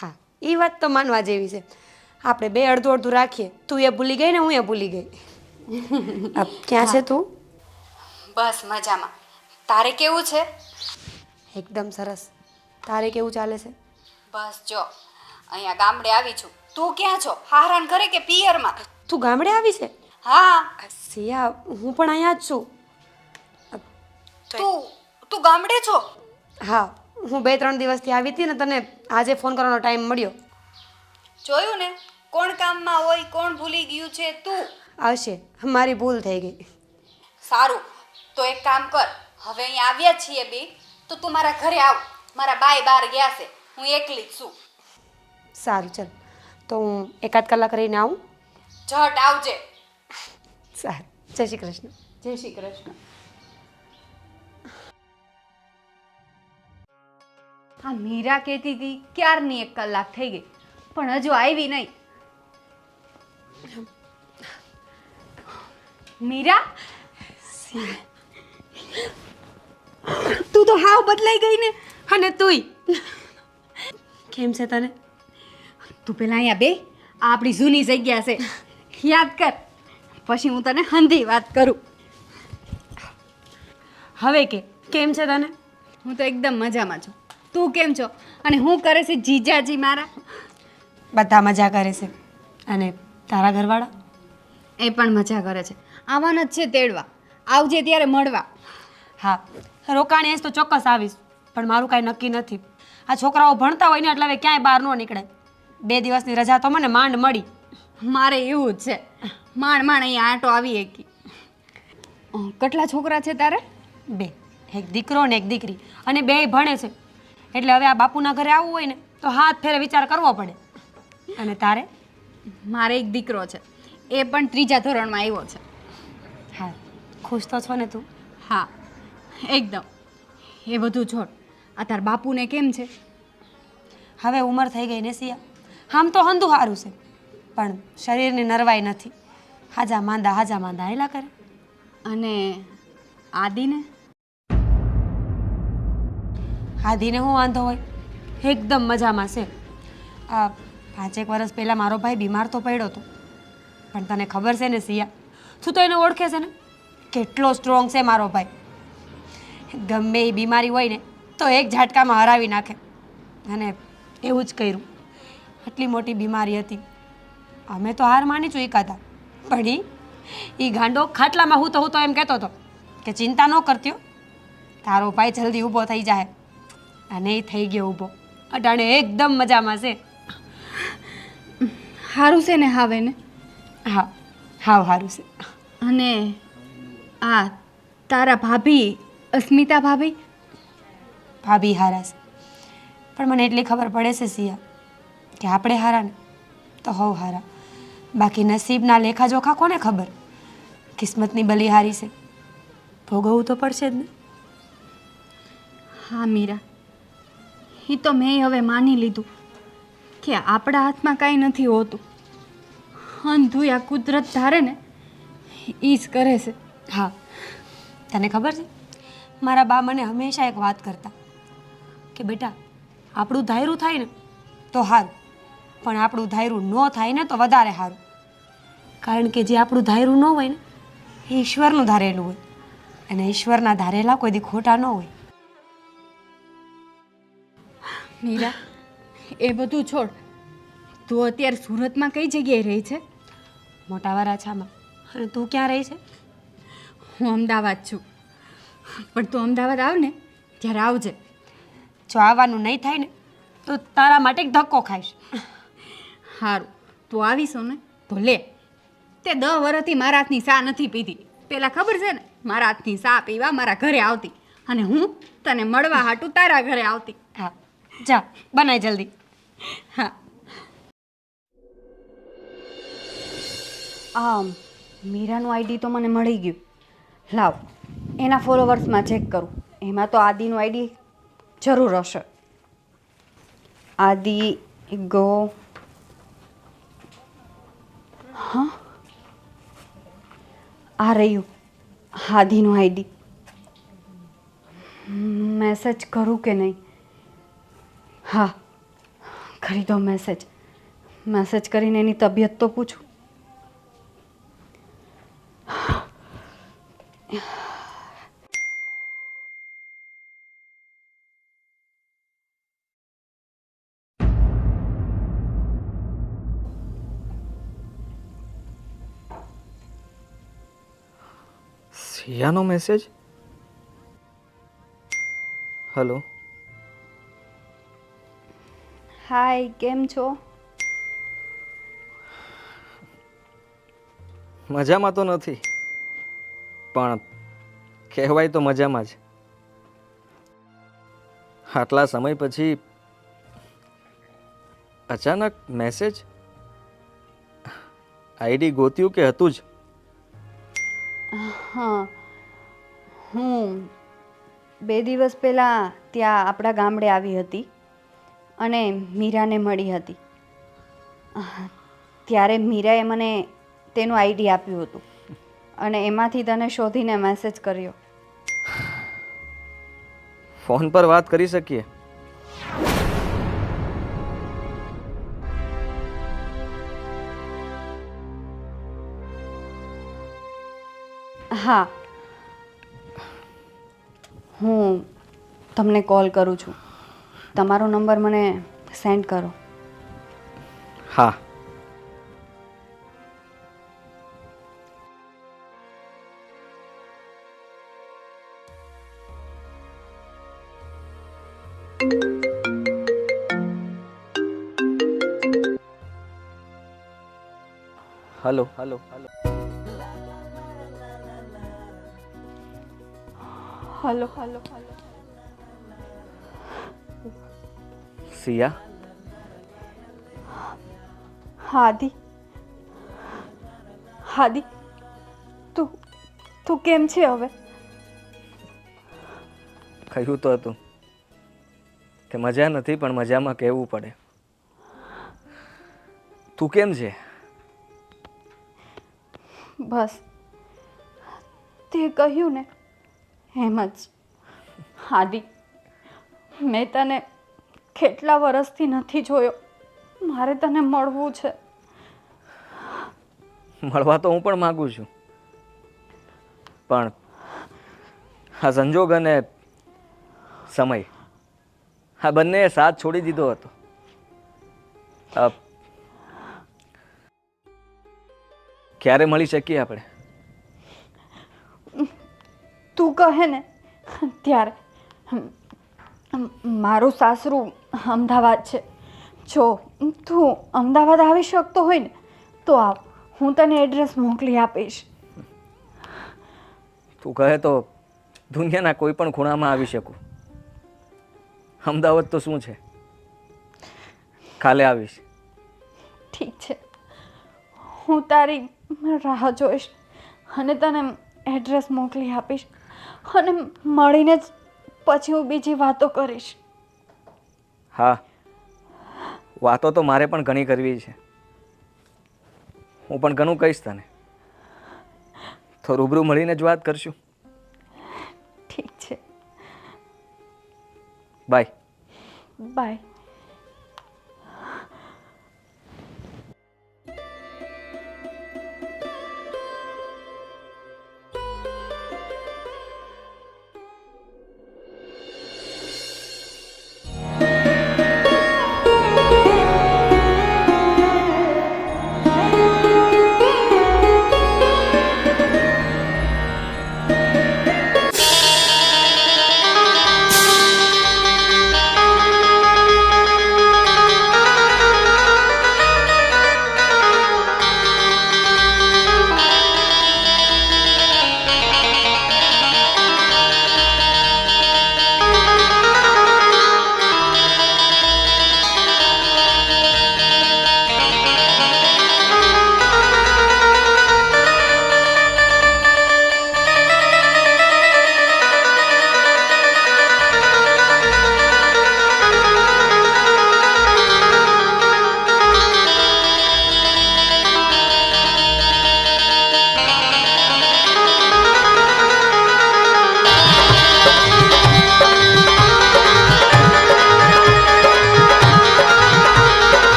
હા, એ વાત તો માનવા જેવી છે. આપણે બે અડધું અડધું રાખીએ. તું એ ભૂલી ગઈ ને હું એ ભૂલી ગઈ. ક્યાં છે તું? બસ મજામાં. તારે કેવું છે? એકદમ સરસ. તારે કેવું ચાલે છે? બસ જો, અહીંયા ગામડે આવી છું. તું ક્યાં છો? હારાન ઘરે કે પિયરમાં? તું ગામડે આવી છે? હા. સિયા, હું પણ અહીંયા જ છું. તું ગામડે છો? હા, હું 2-3 દિવસથી આવી હતી ને તને આજે ફોન કરવાનો ટાઈમ મળ્યો. જોયું ને, કોણ કામમાં હોય, કોણ ભૂલી ગયું છે તું. આવશે, મારી ભૂલ થઈ ગઈ. સારું, તો એક કામ કર, હવે અહીં આવ્યા છીએ બે, તો તું મારા ઘરે આવ. મારા બાય બહાર ગયા છે, હું એકલી જ છું. સારું, ચાલ તો હું 1-8 કલાક રહીને આવું. ઝટ આવજે. સારું, જય શ્રી કૃષ્ણ. જય શ્રી કૃષ્ણ. હા, મીરા કહેતી હતી ક્યારની 1 કલાક થઈ ગઈ, પણ હજુ આવી નહીં. મીરા, તું તો હાવ બદલાઈ ગઈ ને. અને તુંય કેમ છે તને? તું પેલા અહીંયા બે, આ આપણી જૂની જગ્યા છે, યાદ કર, પછી હું તને હંધી વાત કરું. હવે કેમ છે તને? હું તો એકદમ મજામાં છું. તું કેમ છો? અને હું કરે છે જીજાજી મારા? બધા મજા કરે છે. અને તારા ઘરવાળા? એ પણ મજા કરે છે. આવવાના જ છે તેડવા. આવજે ત્યારે મળવા. હા, રોકાણી હશે તો ચોક્કસ આવીશ, પણ મારું કાંઈ નક્કી નથી. આ છોકરાઓ ભણતા હોય ને એટલે હવે ક્યાંય બહાર ન નીકળે. 2 દિવસની રજા તો મને માંડ મળી. મારે એવું જ છે, માંડ અહીંયા આંટો આવી એકી. કેટલા છોકરા છે તારે? 2, એક દીકરો ને એક દીકરી, અને 2 ભણે છે. એટલે હવે આ બાપુના ઘરે આવવું હોય ને તો હાથ ફેરે વિચાર કરવો પડે. અને તારે? મારે એક દીકરો છે, એ પણ 3જા ધોરણમાં આવ્યો છે. હા, ખુશ તો છો ને તું? હા, એકદમ. એ બધું છોડ, આ તાર બાપુને કેમ છે? હવે ઉંમર થઈ ગઈ ને સિયા. આમ તો હંધું સારું છે, પણ શરીરની નરવાઈ નથી. હાજા માંદા હેલા કરે. અને આદિને? આદિને શું વાંધો હોય, એકદમ મજામાં છે. આ 5-1 વર્ષ પહેલાં મારો ભાઈ બીમાર તો પડ્યો હતો, પણ તને ખબર છે ને સિયા, તું તો એને ઓળખે છે ને, કેટલો સ્ટ્રોંગ છે મારો ભાઈ. ગમે એ બીમારી હોય ને તો એક ઝાટકામાં હરાવી નાખે. અને એવું જ કર્યું. આટલી મોટી બીમારી હતી, અમે તો હાર માની ચૂક્યા હતા. પણ એ ગાંડો ખાટલામાં હું તો એમ કહેતો હતો કે ચિંતા ન કરતી હો, તારો ભાઈ જલ્દી ઊભો થઈ જાય. અને એ થઈ ગયો ઊભો. અટાણે એકદમ મજામાં છે. સારું છે ને હવે ને? હા, હાવ સારું છે. અને આ તારા ભાભી અસ્મિતા ભાભી? ભાભી હારા છે, પણ મને એટલી ખબર પડે છે સિયા કે આપણે હારા ને તો હવ હારા. બાકી નસીબના લેખાજોખા કોને ખબર? કિસ્મતની બલિહારી છે, ભોગવવું તો પડશે જ ને. હા મીરા, એ તો મેં હવે માની લીધું કે આપણા હાથમાં કાંઈ નથી હોતું. અંધું આ કુદરત ધારે ને એ જ કરે છે. હા, તને ખબર છે, મારા બા મને હંમેશા એક વાત કરતા કે બેટા, આપણું ધાયરું થાય ને તો સારું, પણ આપણું ધાયરું ન થાય ને તો વધારે સારું. કારણ કે જે આપણું ધાયરું ન હોય ને એ ઈશ્વરનું ધારેલું હોય, અને ઈશ્વરના ધારેલા કોઈ દી ખોટા ન હોય. મીરા, એ બધું છોડ. તું અત્યારે સુરતમાં કઈ જગ્યાએ રહી છે? મોટા વરાછામાં. અને તું ક્યાં રહી છે? હું અમદાવાદ છું. પણ તું અમદાવાદ આવ ને ત્યારે આવજે. જો આવવાનું નહીં થાય ને તો તારા માટે એક ધક્કો ખાઈશ. સારું, તું આવીશો ને તો લે. તે 10 વર્ષથી મારા હાથની ચા નથી પીધી. પેલા ખબર છે ને, મારા હાથની ચા પીવા મારા ઘરે આવતી, અને હું તને મળવા હાટું તારા ઘરે આવતી. હા, જા બનાય જલ્દી. હા. મીરાનું આઈડી તો મને મળી ગયું. લાવ, એના ફોલોવર્સમાં ચેક કરું. એમાં તો આદિનું આઈડી જરૂર હશે. આદિ ગો. હા, આ રહ્યું આદિનું આઈડી. મેસેજ કરું કે નહીં? હા, કરી દો મેસેજ. મેસેજ કરીને એની તબિયત તો પૂછું. સિયાનો મેસેજ? હલો. હાય, કેમ છો? મજામાં તો નથી, પણ કહેવાય તો મજામાં જ. આટલા સમય પછી અચાનક મેસેજ. આઈડી ગોત્યું કે હતું જ? હા, હું 2 દિવસ પહેલાં ત્યાં આપણા ગામડે આવી હતી અને મીરાને મળી હતી. ત્યારે મીરાએ મને તેનું આઈડી આપ્યું હતું અને એમાંથી તને શોધીને મેસેજ કર્યો. ફોન પર વાત કરી શકીએ? હા, હું તમને કોલ કરું છું. તમારો નંબર મને સેન્ડ કરો. હા. Hello hello hello. Hello hello hello. Siya, Hadi, Hadi, તું તું કેમ છે હવે? કહ્યું તો હતું કે મજા નથી, પણ મજામાં કહેવું પડે. તું કેમ છે? બસ તે કહ્યું ને એમ જ. હાદી, મેં તને કેટલા વર્ષથી નથી જોયો. મારે તને મળવું છે. મળવા તો હું પણ માગું છું, પણ આ સંજોગ અને સમય, આ બંનેએ સાથ છોડી દીધો હતો. ક્યારે મળી શકીએ આપણે? તું કહે ને ત્યારે. મારું સાસરું અમદાવાદ છે. જો તું અમદાવાદ આવી શકતો હોય ને તો આવ. હું તને એડ્રેસ મોકલી આપીશ. તું કહે તો દુનિયાના કોઈ પણ ખૂણામાં આવી શકું. અમદાવાદ તો શું છે, કાલે આવીશ. ઠીક છે, હું તારી રાહ જોઈશ અને તને એડ્રેસ મોકલી આપીશ અને મળીને જ પછી હું બીજી વાતો કરીશ. હા, વાતો તો મારે પણ ઘણી કરવી છે. હું પણ ઘણું કહીશ તને. તો રૂબરૂ મળીને જ વાત કરશું. ઠીક છે, બાય. બાય.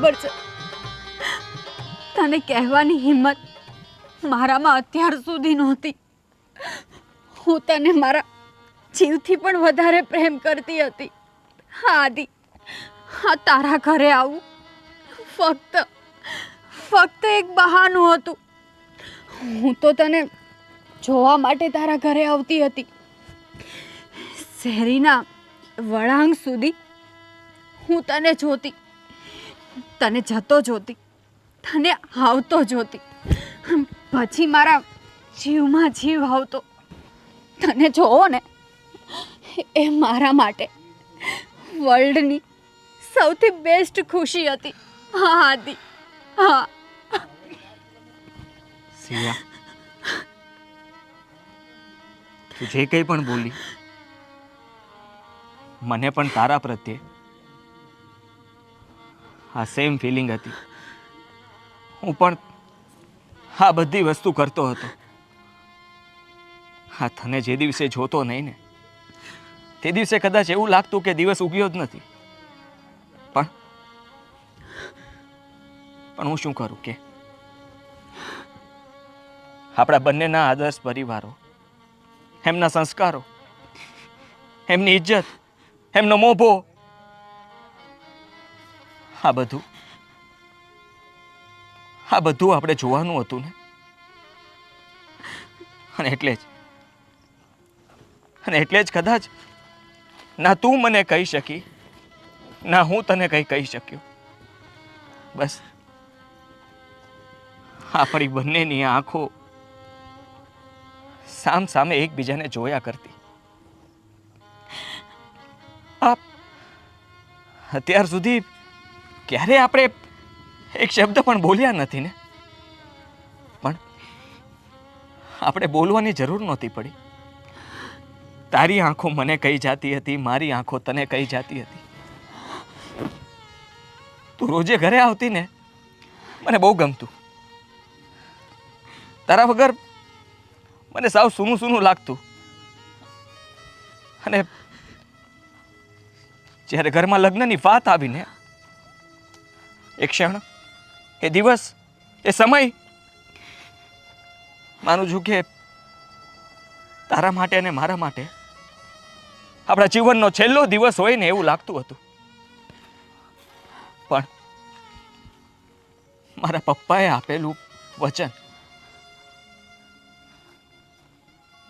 ખબર છે તને કહેવાની હિંમત મારામાં અત્યાર સુધી નહોતી. હું તને મારા જીવથી પણ વધારે પ્રેમ કરતી હતી. હા આદિ, હા તારા ઘરે આવું ફક્ત એક બહાનું હતું. હું તો તને જોવા માટે તારા ઘરે આવતી હતી. શેરીના વળાંક સુધી હું તને જોતી, તને જતો જોતી, તને આવતો જોતી. પછી મારા જીવમાં જીવ આવતો. તને જોવો ને એ મારા માટે વર્લ્ડની સૌથી બેસ્ટ ખુશી હતી. હા આદિ, હા. સિયા, તું જે કંઈ પણ બોલી, મને પણ તારા પ્રત્યે આ સેમ ફિલિંગ હતી. હું પણ આ બધી વસ્તુ કરતો હતો. હા, તને જે દિવસે જોતો નહીં ને તે દિવસે કદાચ એવું લાગતું કે દિવસ ઉગ્યો જ નથી. પણ હું શું કરું કે આપણા બંનેના આદર્શ પરિવારો, એમના સંસ્કારો, એમની ઇજ્જત, એમનો મોભો, આ બધું આપણે જોવાનું હતું ને. અને એટલે જ કદાચ ના તું મને કહી શકી, ના હું તને કંઈ કહી શક્યો. બસ આપણી બંનેની આંખો સામે એકબીજાને જોયા કરતી. અત્યાર સુધી ક્યારે આપણે એક શબ્દ પણ બોલ્યા નથી ને. પણ આપણે બોલવાની જરૂર નહોતી પડી. તારી આંખો મને કહી જાતી હતી, મારી આંખો તને કહી જાતી હતી. તું રોજે ઘરે આવતી ને મને બહુ ગમતું. તારા વગર મને સાવ સૂનું લાગતું. અને જ્યારે ઘરમાં લગ્નની વાત આવીને એ ક્ષણ, એ દિવસ, એ સમય, માનું છું કે તારા માટે અને મારા માટે આપણા જીવનનો છેલ્લો દિવસ હોય ને એવું લાગતું હતું. પણ મારા પપ્પાએ આપેલું વચન,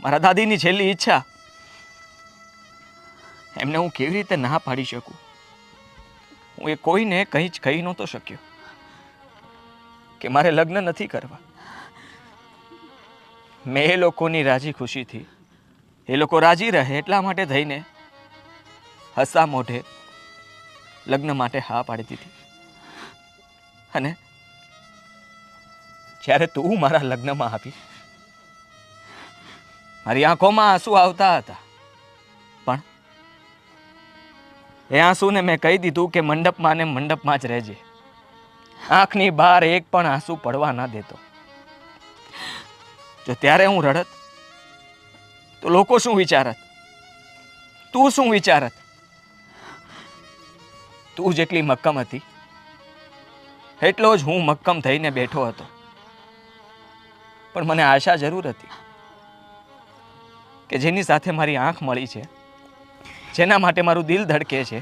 મારા દાદીની છેલ્લી ઈચ્છા, એમને હું કેવી રીતે ના પાડી શકું? હું એ કોઈને કંઈ જ કહી નહોતો શક્યો કે મારે લગ્ન નથી કરવા. મેં એ લોકોની રાજી ખુશીથી, એ લોકો રાજી રહે એટલા માટે થઈને હસા મોઢે લગ્ન માટે હા પાડી દીધી. અને જ્યારે તું મારા લગ્નમાં આવી, મારી આંખોમાં આંસુ આવતા હતા. પણ એ આંસુને મેં કહી દીધું કે મંડપમાં ને મંડપમાં જ રહેજે. આંખની બહાર એક પણ આંસુ પડવા ના દેતો. જો ત્યારે હું રડત તો લોકો શું વિચારત? તું શું વિચારત? તું જેટલી મક્કમ હતી એટલો જ હું મક્કમ થઈને બેઠો હતો. પણ મને આશા જરૂર હતી કે જેની સાથે મારી આંખ મળી છે, જેના માટે મારું દિલ ધડકે છે,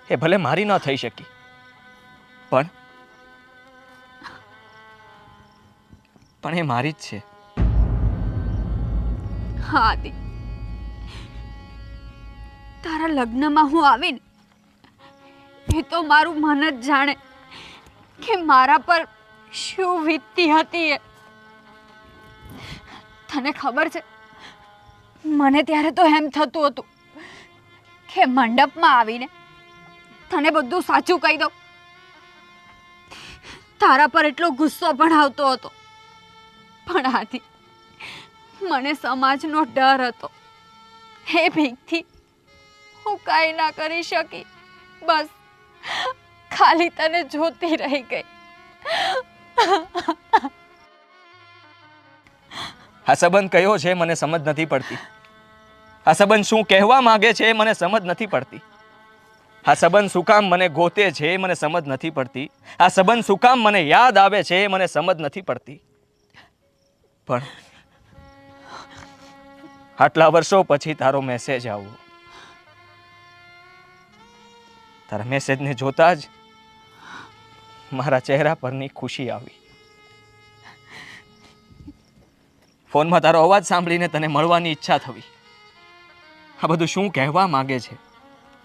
એ ભલે મારી ન થઈ શકી, પણ એ મારી જ છે. હા આદિ, તારા લગ્નમાં હું આવીને એ તો મારું મન જ જાણે કે મારા પર શું વીતતી હતી. એ તને ખબર છે, મને ત્યારે તો એમ થતું હતું કે મંડપમાં આવીને તને બધું સાચું કહી દઉં. તારા પર એટલો ગુસ્સો પણ આવતો હતો. પણ આથી મને સમાજનો ડર હતો. એ ભીખથી હું કાંઈ ના કરી શકી. બસ ખાલી તને જોતી રહી ગઈ. આ સંબંધ કયો છે મને સમજ નથી પડતી. આ સંબંધ શું કહેવા માંગે છે મને સમજ નથી પડતી. આ સંબંધ શું કામ મને ગોતે છે એ મને સમજ નથી પડતી. આ સંબંધ શું કામ મને યાદ આવે છે એ મને સમજ નથી પડતી. પણ આટલા વર્ષો પછી તારો મેસેજ આવ્યો. તારા મેસેજને જોતા જ મારા ચહેરા પરની ખુશી આવી. ફોનમાં તારો અવાજ સાંભળીને તને મળવાની ઈચ્છા થવી. આ બધું શું કહેવા માંગે છે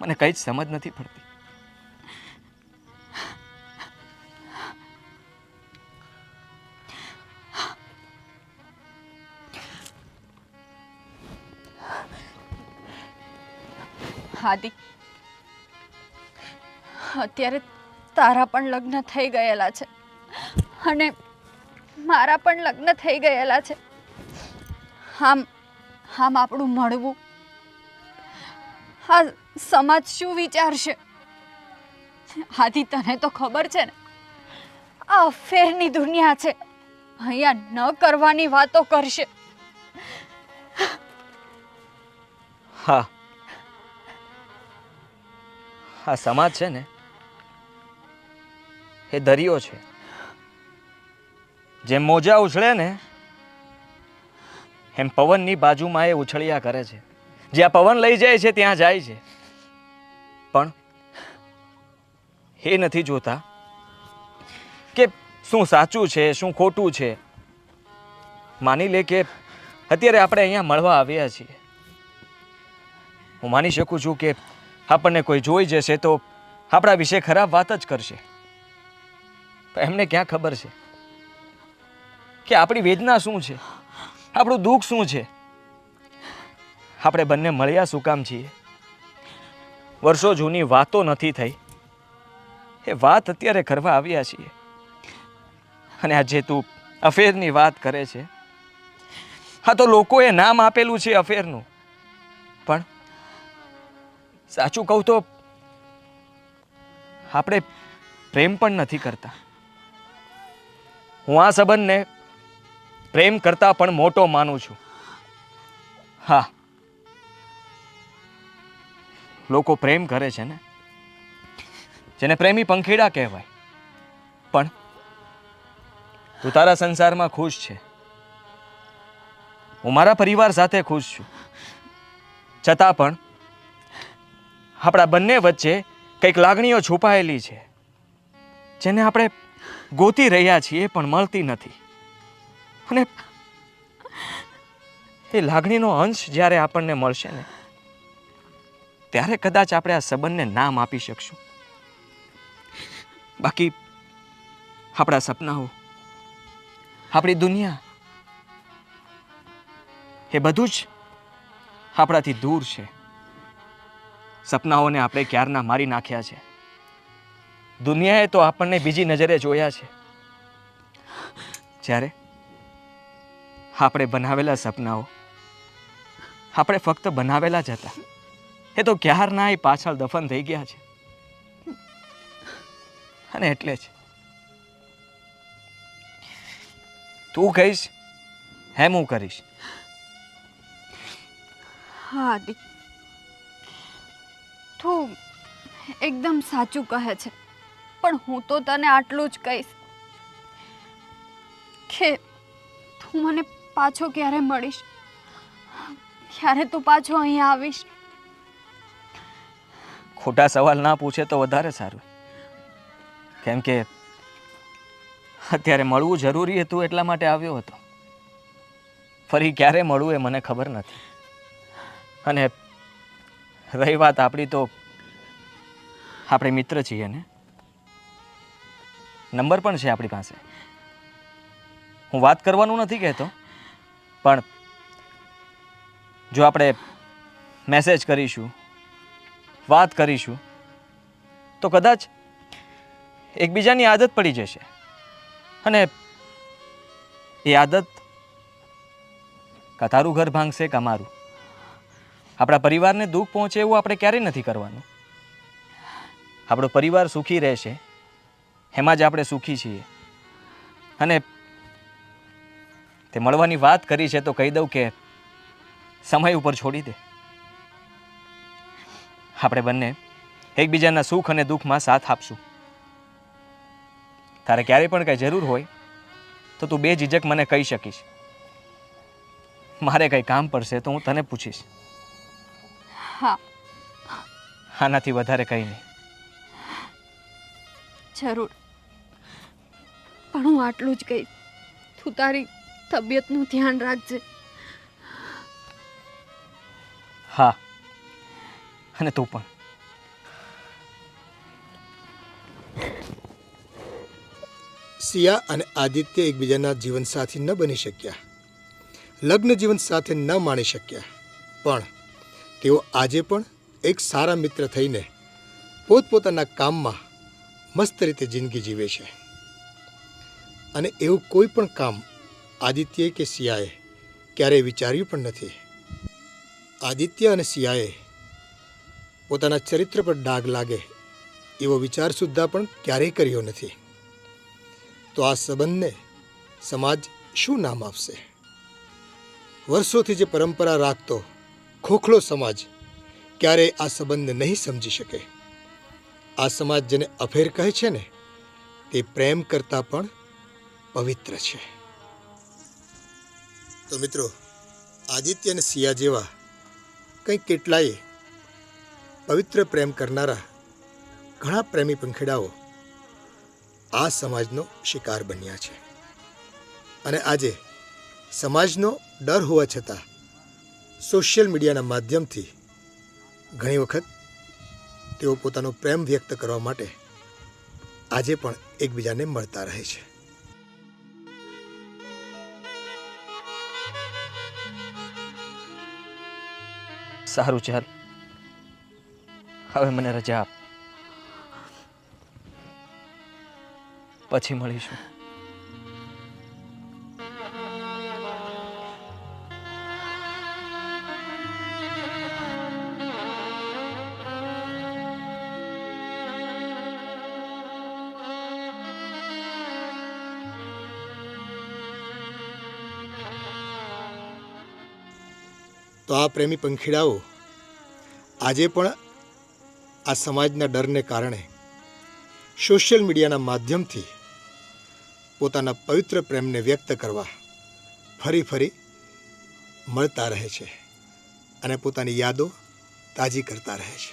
મને કંઈ જ સમજ નથી પડતી. આદિ, અત્યારે તારા પણ લગ્ન થઈ ગયેલા છે અને મારા પણ લગ્ન થઈ ગયેલા છે. આમ આપણું મળવું, આ સમાજ શું વિચારશે? આદિ, તને તો ખબર છે ને, આ અફેરની દુનિયા છે. અહીંયા ન કરવાની વાતો કરશે. હા, આ સમાજ છે ને એ દરિયો છે. જેમ મોજા ઉછળે ને એમ પવનની બાજુમાં એ ઉછળ્યા કરે છે. જ્યાં પવન લઈ જાય છે ત્યાં જાય છે. પણ એ નથી જોતા કે શું સાચું છે શું ખોટું છે. માની લે કે અત્યારે આપણે અહીંયા મળવા આવ્યા છીએ. હું માની શકું છું કે આપણને કોઈ જોઈ જશે તો આપણા વિશે ખરાબ વાત જ કરશે. પણ એમને ક્યાં ખબર છે કે આપણી વેદના શું છે, આપણું દુઃખ શું છે. આપણે બંને મળ્યા શું કામ છીએ? વર્ષો જૂની વાતો નથી થઈ, એ વાત અત્યારે કરવા આવ્યા છીએ. અને આજે તું અફેરની વાત કરે છે. હા, તો લોકોએ નામ આપેલું છે અફેરનું, પણ સાચું કહું તો આપણે પ્રેમ પણ નથી કરતા. હું આ સંબંધને પ્રેમ કરતા પણ મોટો માનું છું. હા, લોકો પ્રેમ કરે છે ને, જેને પ્રેમી પંખીડા કહેવાય. પણ તું તારા સંસારમાં ખુશ છે, હું મારા પરિવાર સાથે ખુશ છું. છતાં પણ આપણા બંને વચ્ચે કંઈક લાગણીઓ છુપાયેલી છે, જેને આપણે ગોતી રહ્યા છીએ પણ મળતી નથી. અને એ લાગણીનો અંશ જ્યારે આપણને મળશે ને ત્યારે કદાચ આપણે આ સંબંધને નામ આપી શકશું. બાકી આપણા સપનાઓ, આપણી દુનિયા, એ બધું જ આપણાથી દૂર છે. સપનાઓને આપણે ક્યારના મારી નાખ્યા છે. દુનિયાએ તો આપણને બીજી નજરે જોયા છે. જ્યારે આપણે બનાવેલા સપનાઓ આપણે ફક્ત બનાવેલા જ હતા, એ તો ક્યારના એ પાછળ દફન થઈ ગયા છે. અને એટલે જ તું કહીશ એમ હું કરીશ. હા આદિ, તું એકદમ સાચું કહે છે. પણ હું તો તને આટલું જ કહીશ કે તું મને પાછો ક્યારે મળીશ, ક્યારે તું પાછો અહીંયા આવીશ. ખોટા સવાલ ના પૂછે તો વધારે સારું. કેમ કે અત્યારે મળવું જરૂરી હતું એટલા માટે આવ્યો હતો. ફરી ક્યારે મળવું એ મને ખબર નથી. અને રહી વાત આપણી, તો આપણે મિત્ર છીએ ને, નંબર પણ છે આપણી પાસે. હું વાત કરવાનું નથી કહેતો, પણ જો આપણે મેસેજ કરીશું, વાત કરીશું, તો કદાચ એકબીજાની આદત પડી જશે. અને એ આદત કાં તારું ઘર ભાંગશે કાં મારું. આપણા પરિવારને દુઃખ પહોંચે એવું આપણે ક્યારેય નથી કરવાનું. આપણો પરિવાર સુખી રહેશે એમાં જ આપણે સુખી છીએ. અને તે મળવાની વાત કરી છે તો કહી દઉં કે સમય ઉપર છોડી દે. આપણે બંને એકબીજાના સુખ અને દુઃખમાં સાથ આપશું. તારે ક્યારેય પણ કંઈ જરૂર હોય તો તું બેઝિજક મને કહી શકીશ. મારે કંઈ કામ પડશે તો હું તને પૂછીશ. હા આનાથી વધારે કંઈ નહીં. જરૂર, પણ હું આટલું જ કહીશ, તું તારી તબિયતનું ધ્યાન રાખજે. હા, અને તું પણ. સિયા અને આદિત્ય એકબીજાના જીવનસાથી ન બની શક્યા, લગ્ન જીવન સાથે ન માણી શક્યા, પણ તેઓ આજે પણ એક સારા મિત્ર થઈને પોતપોતાના કામમાં મસ્ત રીતે જિંદગી જીવે છે. અને એવું કોઈ પણ કામ આદિત્ય કે સિયાએ ક્યારેય વિચાર્યું પણ નથી. આદિત્ય અને સિયાએ પોતાના ચરિત્ર પર ડાઘ લાગે એવો વિચાર સુદ્ધા પણ ક્યારેય કર્યો નથી. તો આ સંબંધને સમાજ શું નામ આપશે? વર્ષોથી જે પરંપરા રાખતો ખોખલો સમાજ ક્યારેય આ સંબંધને નહીં સમજી શકે. આ સમાજ જેને અફેર કહે છે ને, તે પ્રેમ કરતાં પણ પવિત્ર છે. તો મિત્રો, આદિત્ય અને સિયા જેવા કંઈક કેટલાય પવિત્ર પ્રેમ કરનારા ઘણા પ્રેમી પંખીડાઓ આ સમાજનો શિકાર બન્યા છે. અને આજે સમાજનો ડર હોવા છતાં સોશિયલ મીડિયાના માધ્યમથી ઘણી વખત તેઓ પોતાનો પ્રેમ વ્યક્ત કરવા માટે આજે પણ એકબીજાને મળતા રહે છે. સારું, ચાલ, હવે મને રજા આપ. પછી મળીશું. તો આ પ્રેમી પંખીડાઓ આજે પણ આ સમાજના ડરને કારણે સોશિયલ મીડિયાના માધ્યમથી પોતાના પવિત્ર પ્રેમને વ્યક્ત કરવા ફરી ફરી મળતા રહે છે અને પોતાની યાદો તાજી કરતા રહે છે.